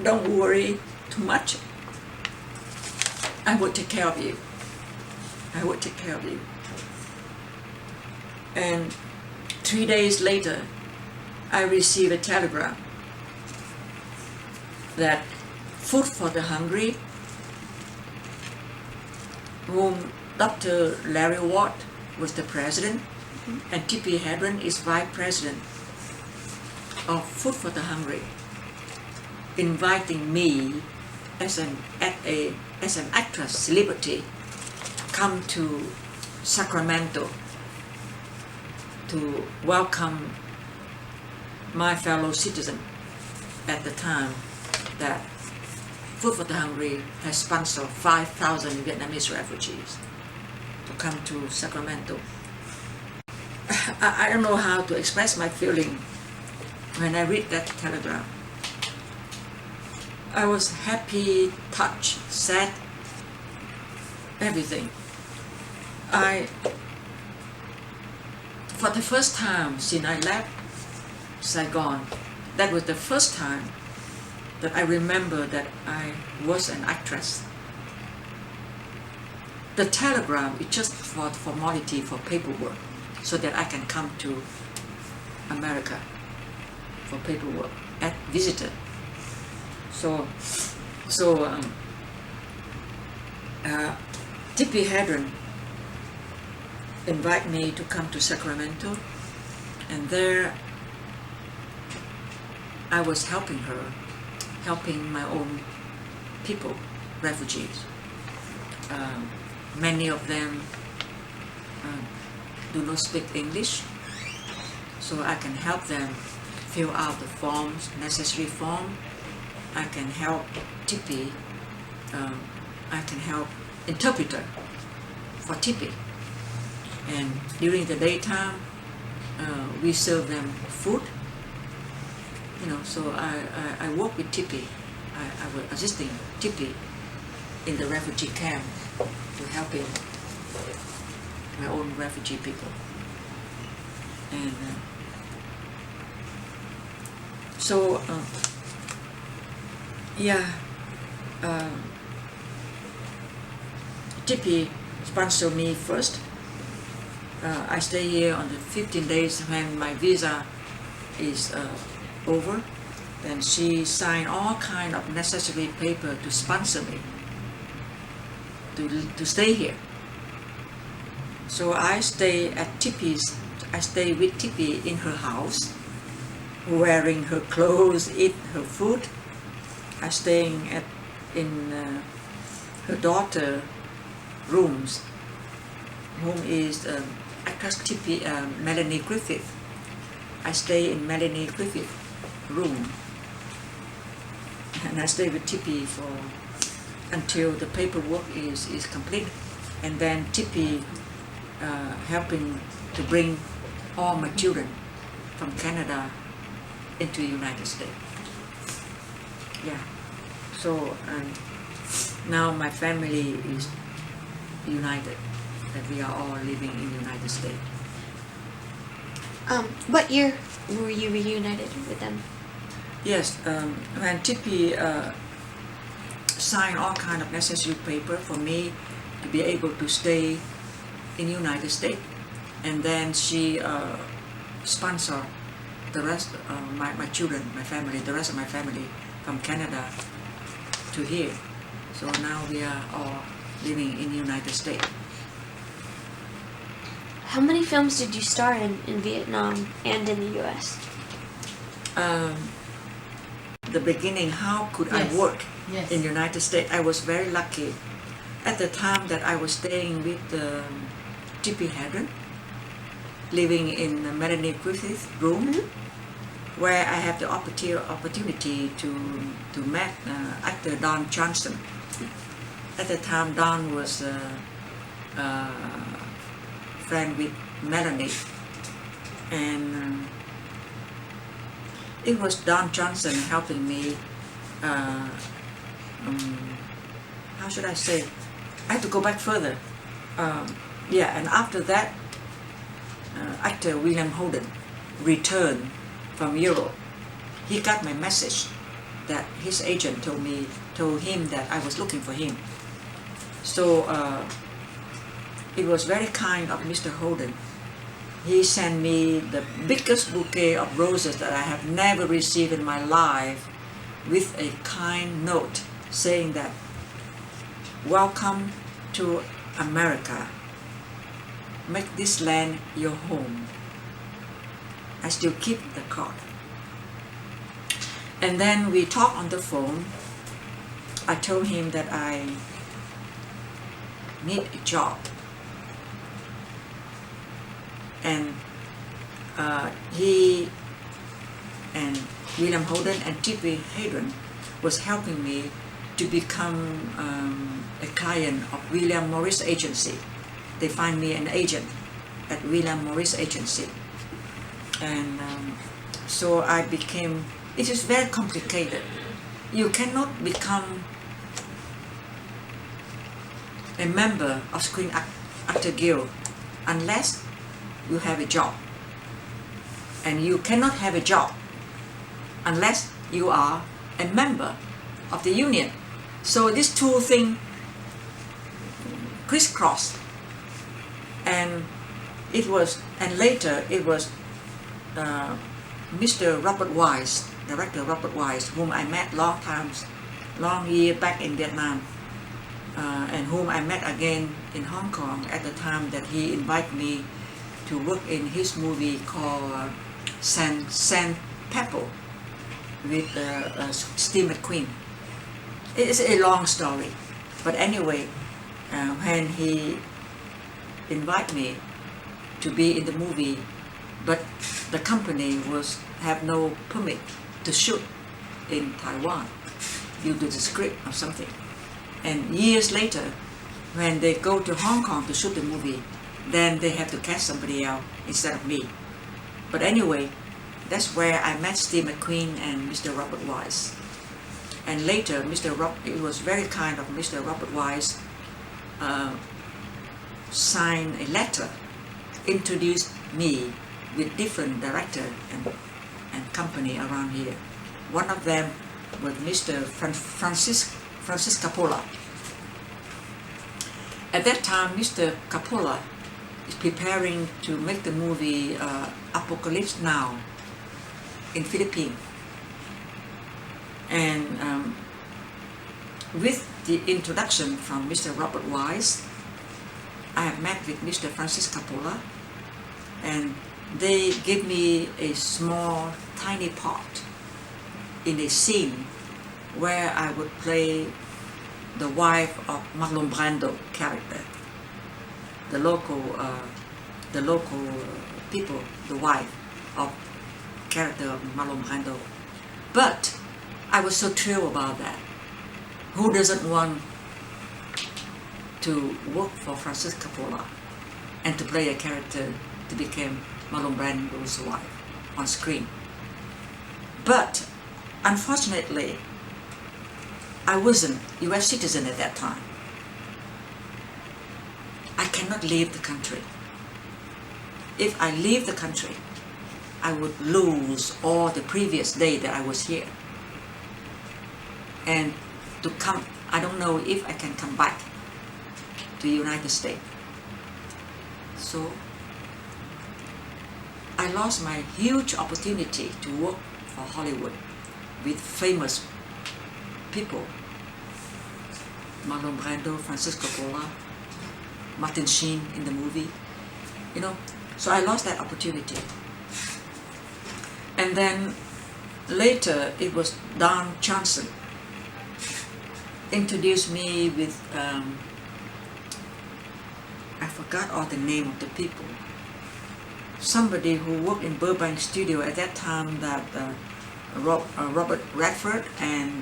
Don't worry too much. I will take care of you. And 3 days later, I received a telegram that Food for the Hungry, whom Dr. Larry Watt was the president, and Tippi Hedren is vice president of Food for the Hungry, inviting me as an actress celebrity come to Sacramento to welcome my fellow citizen at the time that Food for the Hungry has sponsored 5,000 Vietnamese refugees to come to Sacramento. I don't know how to express my feeling when I read that telegram. I was happy, touched, sad, everything. For the first time since I left Saigon, that was the first time that I remember that I was an actress. The telegram is just for formality, for paperwork, so that I can come to America for paperwork as visitor. Tippi Hedren invited me to come to Sacramento, and there I was helping her, helping my own people, refugees. Many of them do not speak English, so I can help them fill out the forms, necessary form. I can help Tippi, I can help interpreter for Tippi. And during the daytime, we serve them food. So I work with Tippi. I was assisting Tippi in the refugee camp to helping my own refugee people. And Tippi sponsored me first. I stay here on the 15 days when my visa is over. Then she signed all kind of necessary paper to sponsor me to stay here. So I stay with Tippi in her house, wearing her clothes, eat her food. I staying in her daughter rooms, whom is actress Tippi, Melanie Griffith. I stay in Melanie Griffith room, and I stay with Tippi until the paperwork is complete, and then Tippi helping to bring all my children from Canada into the United States. Yeah. So now my family is united, that we are all living in the United States. What year were you reunited with them? Yes, when Tippi signed all kind of necessary paper for me to be able to stay in the United States, and then she sponsored the rest of my children, my family, the rest of my family from Canada to here. So now we are all living in the United States. How many films did you star in Vietnam and in the U.S.? The beginning, how could I work in the United States? I was very lucky. At the time that I was staying with Tippi Hedren, living in Melanie Griffith's room, where I have the opportunity to meet actor Don Johnson. At the time, Don was friend with Melanie, and it was Don Johnson helping me. How should I say? I have to go back further. Yeah, and after that, actor William Holden returned from Europe. He got my message that his agent told him that I was looking for him. So it was very kind of Mr. Holden. He sent me the biggest bouquet of roses that I have never received in my life, with a kind note saying that, "Welcome to America. Make this land your home." I still keep the card. And then we talked on the phone. I told him that I need a job. And he and William Holden and T.P. Hadron was helping me to become a client of William Morris Agency. They find me an agent at William Morris Agency. And so I became, it is very complicated. You cannot become a member of Screen Actor Guild unless you have a job. And you cannot have a job unless you are a member of the union. So these two things crisscross. And later it was Mr. Robert Wise, director Robert Wise, whom I met long year back in Vietnam, and whom I met again in Hong Kong at the time that he invited me to work in his movie called Sandpaper with Steve McQueen. It is a long story, but anyway, when he invited me to be in the movie, but the company have no permit to shoot in Taiwan due to the script or something. And years later, when they go to Hong Kong to shoot the movie, then they have to cast somebody else instead of me. But anyway, that's where I met Steve McQueen and Mr. Robert Wise. And later, it was very kind of Mr. Robert Wise signed a letter, introduced me with different director and company around here. One of them was Mr. Francis Coppola. At that time, Mr. Coppola is preparing to make the movie Apocalypse Now in Philippines. And with the introduction from Mr. Robert Wise, I have met with Mr. Francis Coppola, and they gave me a small, tiny part in a scene where I would play the wife of Marlon Brando character, the local people, the wife of character of Marlon Brando. But I was so thrilled about that. Who doesn't want to work for Francis Coppola and to play a character to become Marlon Brando's wife on screen? But unfortunately, I wasn't US citizen at that time. I cannot leave the country. If I leave the country, I would lose all the previous day that I was here. And to come, I don't know if I can come back to the United States. So I lost my huge opportunity to work for Hollywood with famous people, Marlon Brando, Francis Coppola, Martin Sheen in the movie, so I lost that opportunity. And then later it was Don Johnson introduced me with, I forgot all the name of the people, somebody who worked in Burbank studio at that time, that Robert Redford and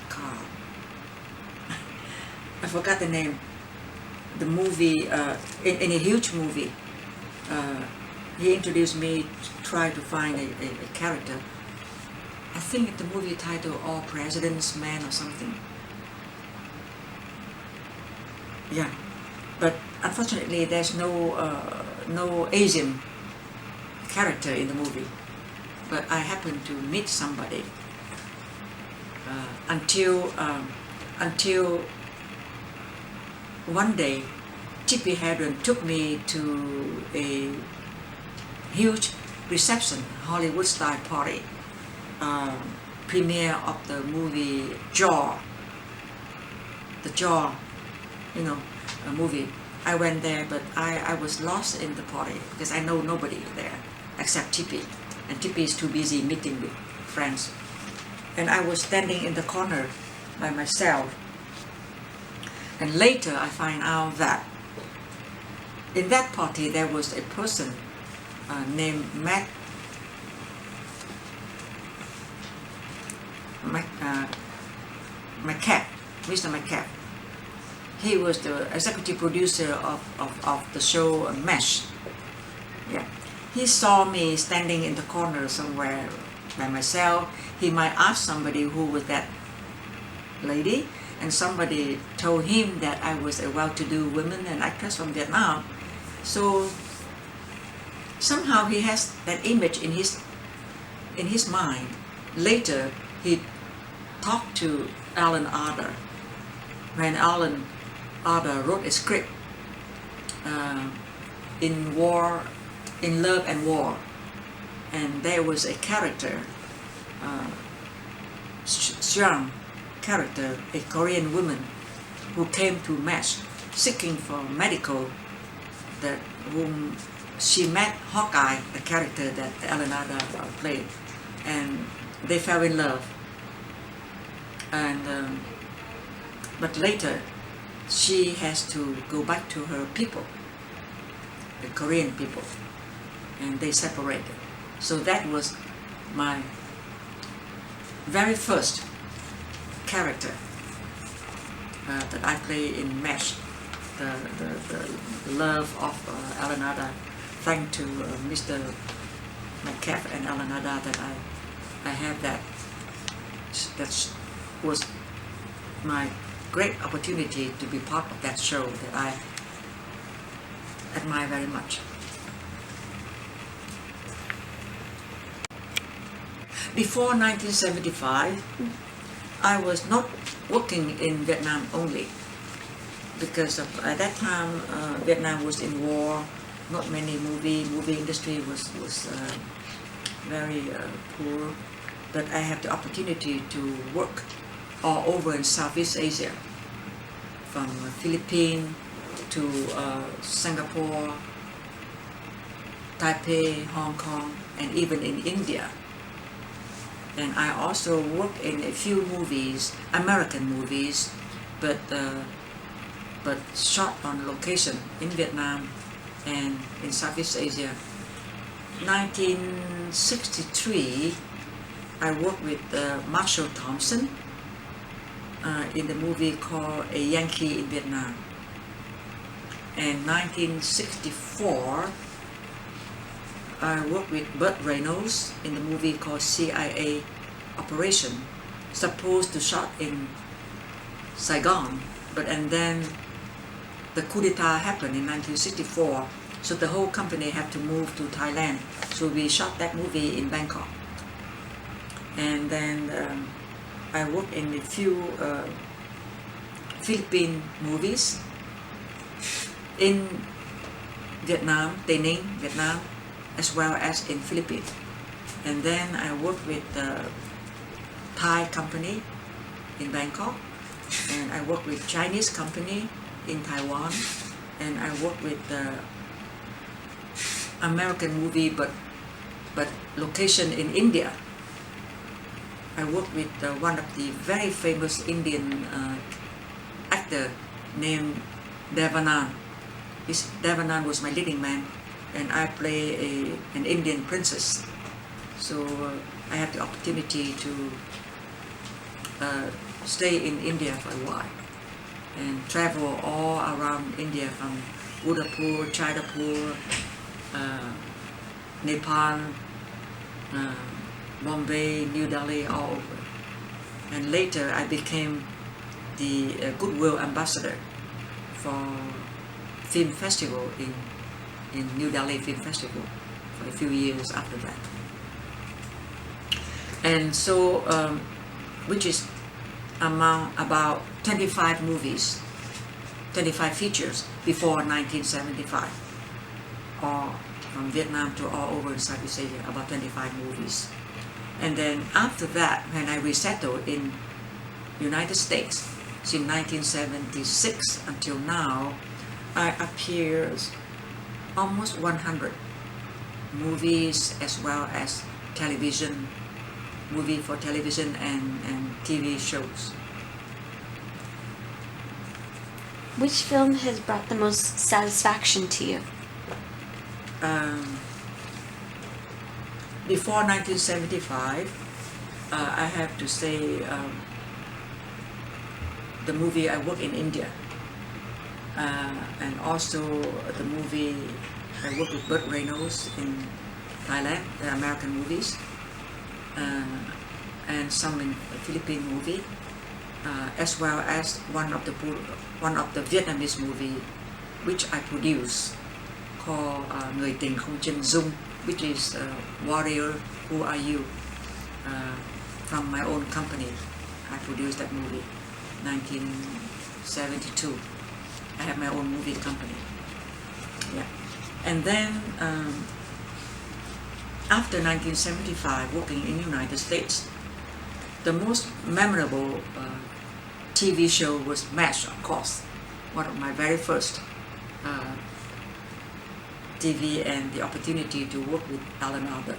God, I forgot the name. The movie, in a huge movie, he introduced me to try to find a character. I think the movie title All President's Man or something. Yeah, but unfortunately there's no Asian character in the movie. But I happened to meet somebody until one day Tippi Hedren took me to a huge reception, Hollywood style party, premiere of the movie Jaw, the Jaw, a movie. I went there, but I was lost in the party because I know nobody there except Tippi, and Tippi is too busy meeting with friends. And I was standing in the corner by myself. And later I find out that in that party there was a person named McCabe, Mr. McCabe. He was the executive producer of the show Mesh. Yeah. He saw me standing in the corner somewhere by myself. He might ask somebody who was that lady, and somebody told him that I was a well-to-do woman and actress from Vietnam. So somehow he has that image in his mind. Later he talked to Alan Alda when Alan Alda wrote a script in Love and War, and there was a character, Seong character, a Korean woman who came to Mesh seeking for medical, that whom she met Hawkeye, the character that Alan Alda played, and they fell in love. And but later she has to go back to her people, the Korean people, and they separated. So that was my very first character that I play in Mesh, the love of Alan Alda. Thanks to Mr. McCabe and Alan Alda that I have that. That was my great opportunity to be part of that show that I admire very much. Before 1975, I was not working in Vietnam only, because at that time Vietnam was in war. Not many movie industry was very poor, but I had the opportunity to work all over in Southeast Asia, from Philippines to Singapore, Taipei, Hong Kong, and even in India. And I also worked in a few movies, American movies, but shot on location in Vietnam and in Southeast Asia. 1963, I worked with Marshall Thompson in the movie called A Yankee in Vietnam. And 1964, I worked with Burt Reynolds in the movie called CIA Operation, supposed to shot in Saigon, and then the coup d'etat happened in 1964, so the whole company had to move to Thailand. So we shot that movie in Bangkok. And then I worked in a few Philippine movies in Vietnam, Tây Ninh, Vietnam, as well as in Philippines. And then I worked with the Thai company in Bangkok, and I worked with Chinese company in Taiwan, and I worked with the American movie but location in India. I worked with one of the very famous Indian actor named Devanand Devanand was my leading man, and I play an Indian princess. So I had the opportunity to stay in India for a while and travel all around India from Udaipur, Chaitapur, Nepal, Bombay, New Delhi, all over. And later I became the Goodwill Ambassador for film festival in New Delhi Film Festival for a few years after that. And so, which is among about 25 movies, 25 features before 1975, or from Vietnam to all over Southeast Asia, about 25 movies. And then after that, when I resettled in United States, since 1976 until now, I appeared almost 100 movies as well as television, movie for television and TV shows. Which film has brought the most satisfaction to you? Before 1975, I have to say the movie I worked in India, and also the movie I worked with Burt Reynolds in Thailand, the American movies, and some in the Philippine movie, as well as one of the Vietnamese movie which I produced called Người tình không chân dung, which is Warrior, Who Are You? From my own company. I produced that movie, 1972. I have my own movie company. Yeah, and then after 1975, working in the United States, the most memorable TV show was MASH, of course, one of my very first TV, and the opportunity to work with Alan Albert.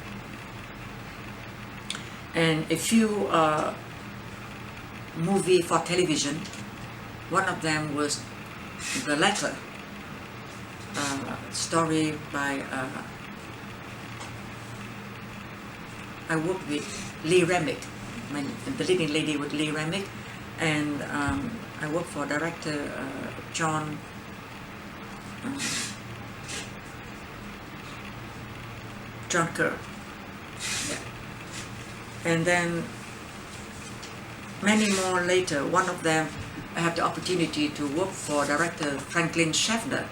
And a few movie for television. One of them was The Letter, story by I worked with Lee Remick, the leading lady with Lee Remick, and I worked for director John Kerr. Yeah. And then many more later, one of them I had the opportunity to work for director Franklin Schaffner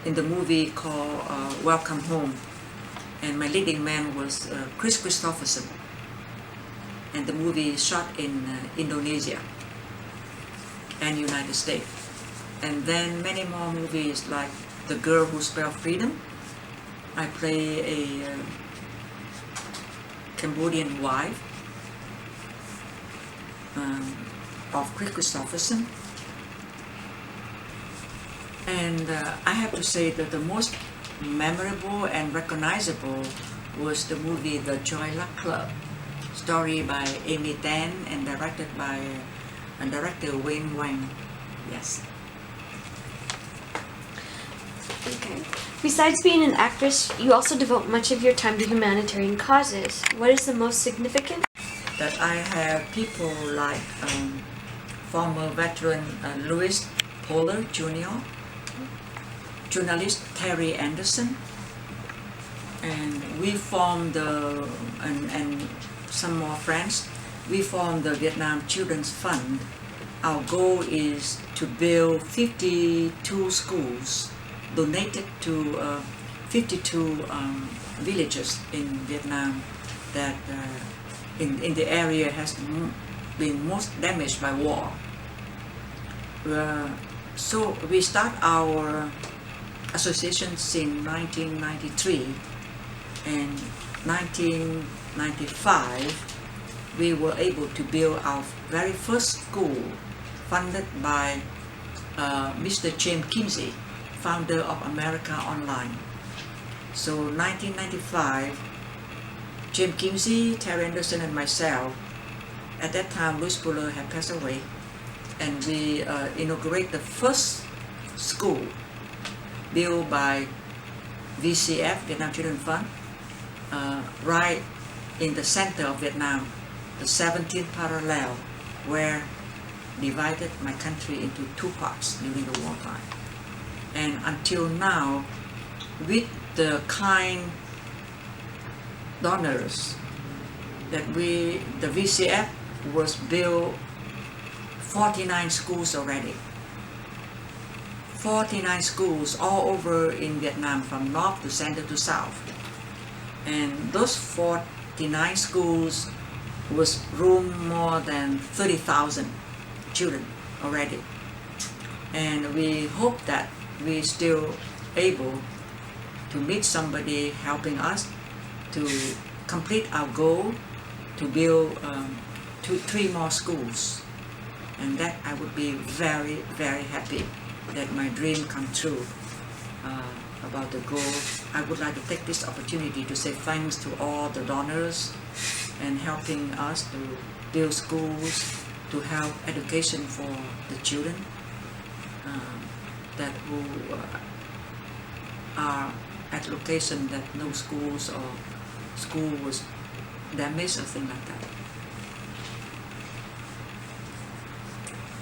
in the movie called Welcome Home, and my leading man was Chris Christopherson, and the movie is shot in Indonesia and United States. And then many more movies like The Girl Who Spelled Freedom. I play a Cambodian wife of Chris Christopherson. And I have to say that the most memorable and recognizable was the movie The Joy Luck Club, story by Amy Tan and directed by director Nguyen. Yes. Okay. Besides being an actress, you also devote much of your time to humanitarian causes. What is the most significant? That I have people like former veteran Louis Poller Jr., journalist Terry Anderson, and we formed and some more friends, we formed the Vietnam Children's Fund. Our goal is to build 52 schools donated to 52 villages in Vietnam that in the area has been most damaged by war. So we start our association in 1993, and 1995 we were able to build our very first school funded by Mr. James Kinsey, founder of America Online. So 1995, James Kinsey, Terry Anderson and myself, at that time Louis Puller had passed away, and we inaugurated the first school built by VCF, Vietnam Children Fund, right in the center of Vietnam, the 17th parallel, where divided my country into two parts during the wartime. And until now, with the kind donors that the VCF was built 49 schools already. 49 schools all over in Vietnam, from north to center to south. And those 49 schools was room more than 30,000 children already. And we hope that we still able to meet somebody helping us to complete our goal to build 3 more schools. And that I would be very, very happy that my dream come true about the goal. I would like to take this opportunity to say thanks to all the donors and helping us to build schools, to help education for the children that who are at location that no schools or school was damaged or things like that.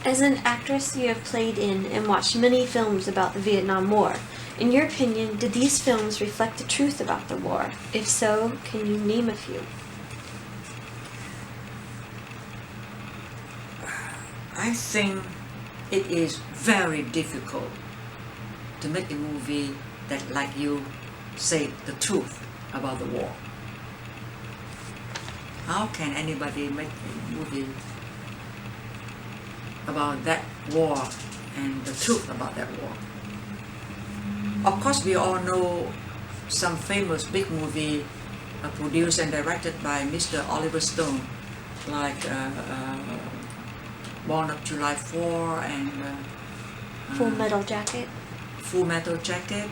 As an actress, you have played in and watched many films about the Vietnam War. In your opinion, did these films reflect the truth about the war? If so, can you name a few? I think it is very difficult to make a movie that, like you say, the truth about the war. How can anybody make a movie about that war and the truth about that war? Of course, we all know some famous big movie produced and directed by Mr. Oliver Stone, like Born of July 4 and Full Metal Jacket. Full Metal Jacket,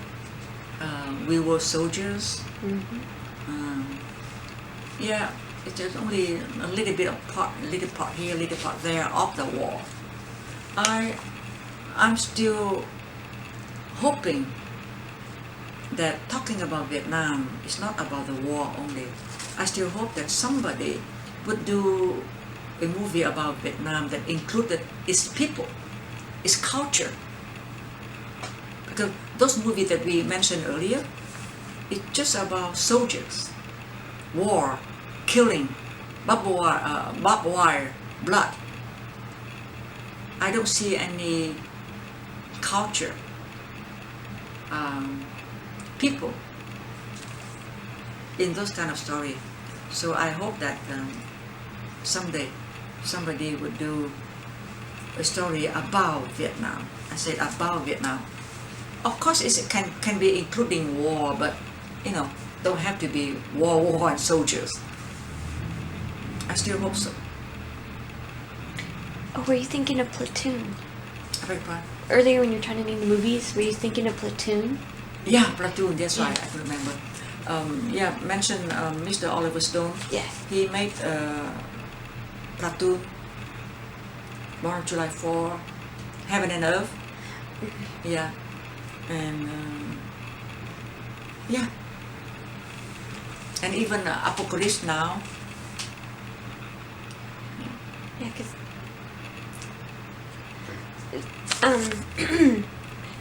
We Were Soldiers. Yeah, it's just only a little bit of part here, little part there of the war. I'm still hoping that talking about Vietnam is not about the war only. I still hope that somebody would do a movie about Vietnam that included its people, its culture. Because those movies that we mentioned earlier, it's just about soldiers, war, killing, barbed wire, blood. I don't see any culture, people in those kind of story. So I hope that someday somebody would do a story about Vietnam. I said about Vietnam. Of course, it can be including war, but don't have to be war and soldiers. I still hope so. Or were you thinking of Platoon? I beg your pardon? Earlier when you were trying to name the movies, were you thinking of Platoon? Yeah, Platoon, that's right, I can remember. Mention Mr. Oliver Stone. Yeah. He made Platoon, Born on July 4, Heaven and Earth. Yeah. And yeah. And even Apocalypse Now. Yeah, because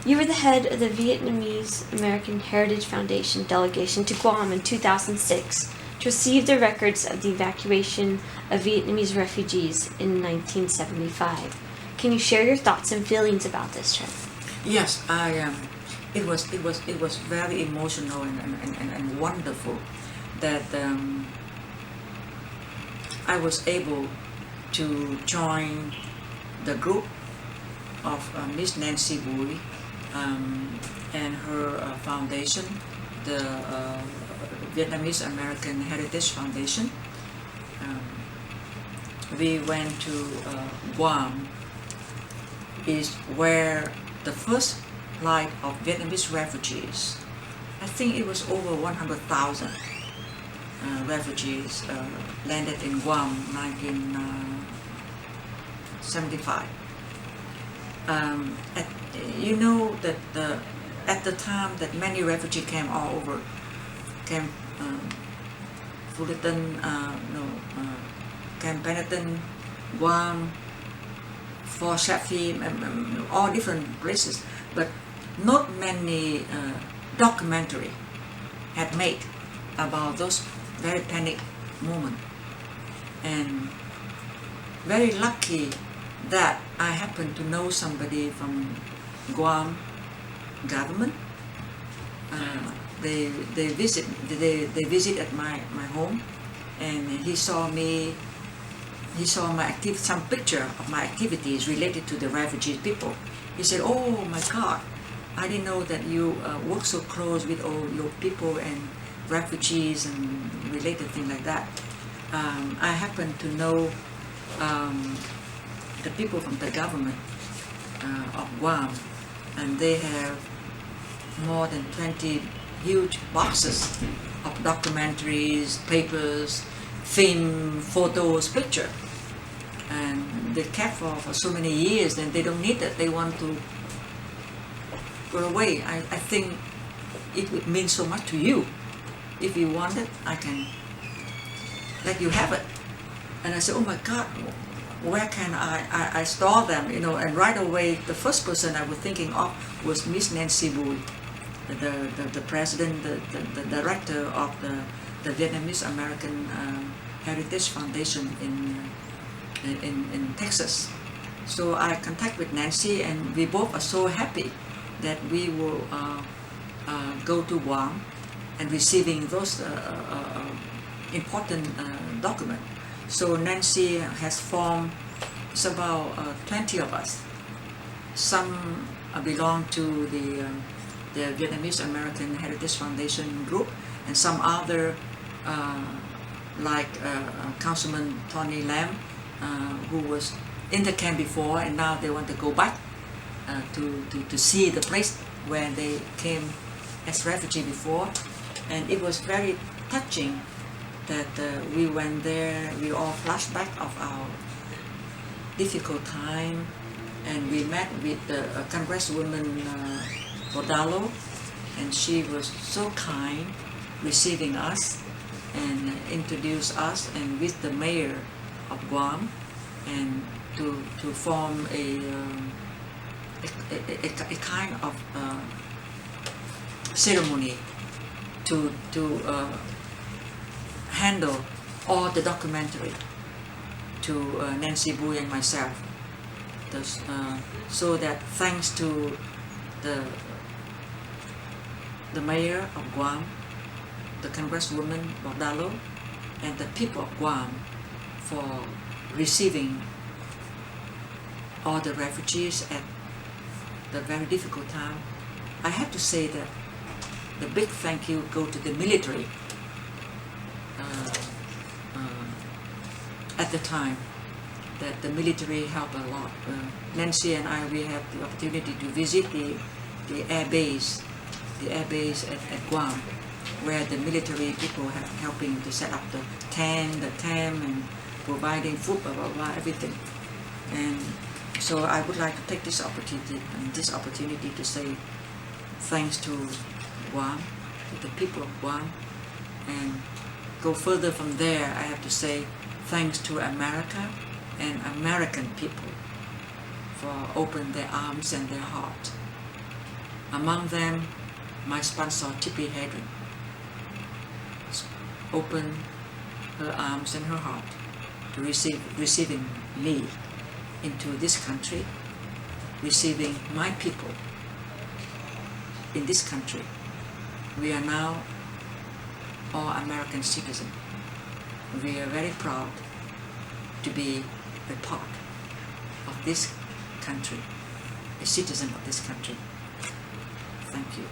you were the head of the Vietnamese American Heritage Foundation delegation to Guam in 2006 to receive the records of the evacuation of Vietnamese refugees in 1975. Can you share your thoughts and feelings about this trip? Yes, it was very emotional and wonderful that I was able to join the group of Miss Nancy Bui and her foundation, the Vietnamese American Heritage Foundation. We went to Guam, is where the first flight of Vietnamese refugees, I think it was over 100,000 refugees landed in Guam 1975. You know that at the time that many refugees came all over, came Fullerton, Camp Benetton, Guam, Fort Chaffee, all different places, but not many documentary had made about those very panic moment. And very lucky that I happened to know somebody from Guam government. They visit at my home, and he saw my some picture of my activities related to the refugee people. He said, "Oh my God, I didn't know that you work so close with all your people and refugees and related things like that." I happen to know the people from the government of Guam, and they have more than 20 huge boxes of documentaries, papers, film, photos, picture, and they kept for so many years, and they don't need it. They want to go away. I think it would mean so much to you. If you want it, I can let you have it. And I said, "Oh my God, where can I store them?" And right away, the first person I was thinking of was Miss Nancy Bui, the president, the director of the Vietnamese American Heritage Foundation in Texas. So I contact with Nancy, and we both are so happy that we will go to Guam and receiving those important documents. So Nancy has formed, it's about 20 of us. Some belong to the Vietnamese American Heritage Foundation group, and some other like Councilman Tony Lam, who was in the camp before, and now they want to go back to see the place where they came as refugee before. And it was very touching that we went there. We all flashed back of our difficult time, and we met with Congresswoman Bodalo, and she was so kind, receiving us and introduced us, and with the mayor of Guam, and to form a kind of ceremony to handle all the documentary to Nancy Bui and myself. So that thanks to the mayor of Guam, the Congresswoman Bordalo, and the people of Guam for receiving all the refugees at the very difficult time. I have to say that the big thank you go to the military at the time, that the military helped a lot. Nancy and I, we had the opportunity to visit the air base at Guam, where the military people have helping to set up the tent, and providing food, blah, blah, blah, everything. And so I would like to take this opportunity to say thanks to Guam, to the people of Guam, and go further from there. I have to say thanks to America and American people for opening their arms and their heart. Among them, my sponsor, Tippi Hedren, opened her arms and her heart to receiving me into this country, receiving my people in this country. We are now all American citizens. We are very proud to be a part of this country, a citizen of this country. Thank you.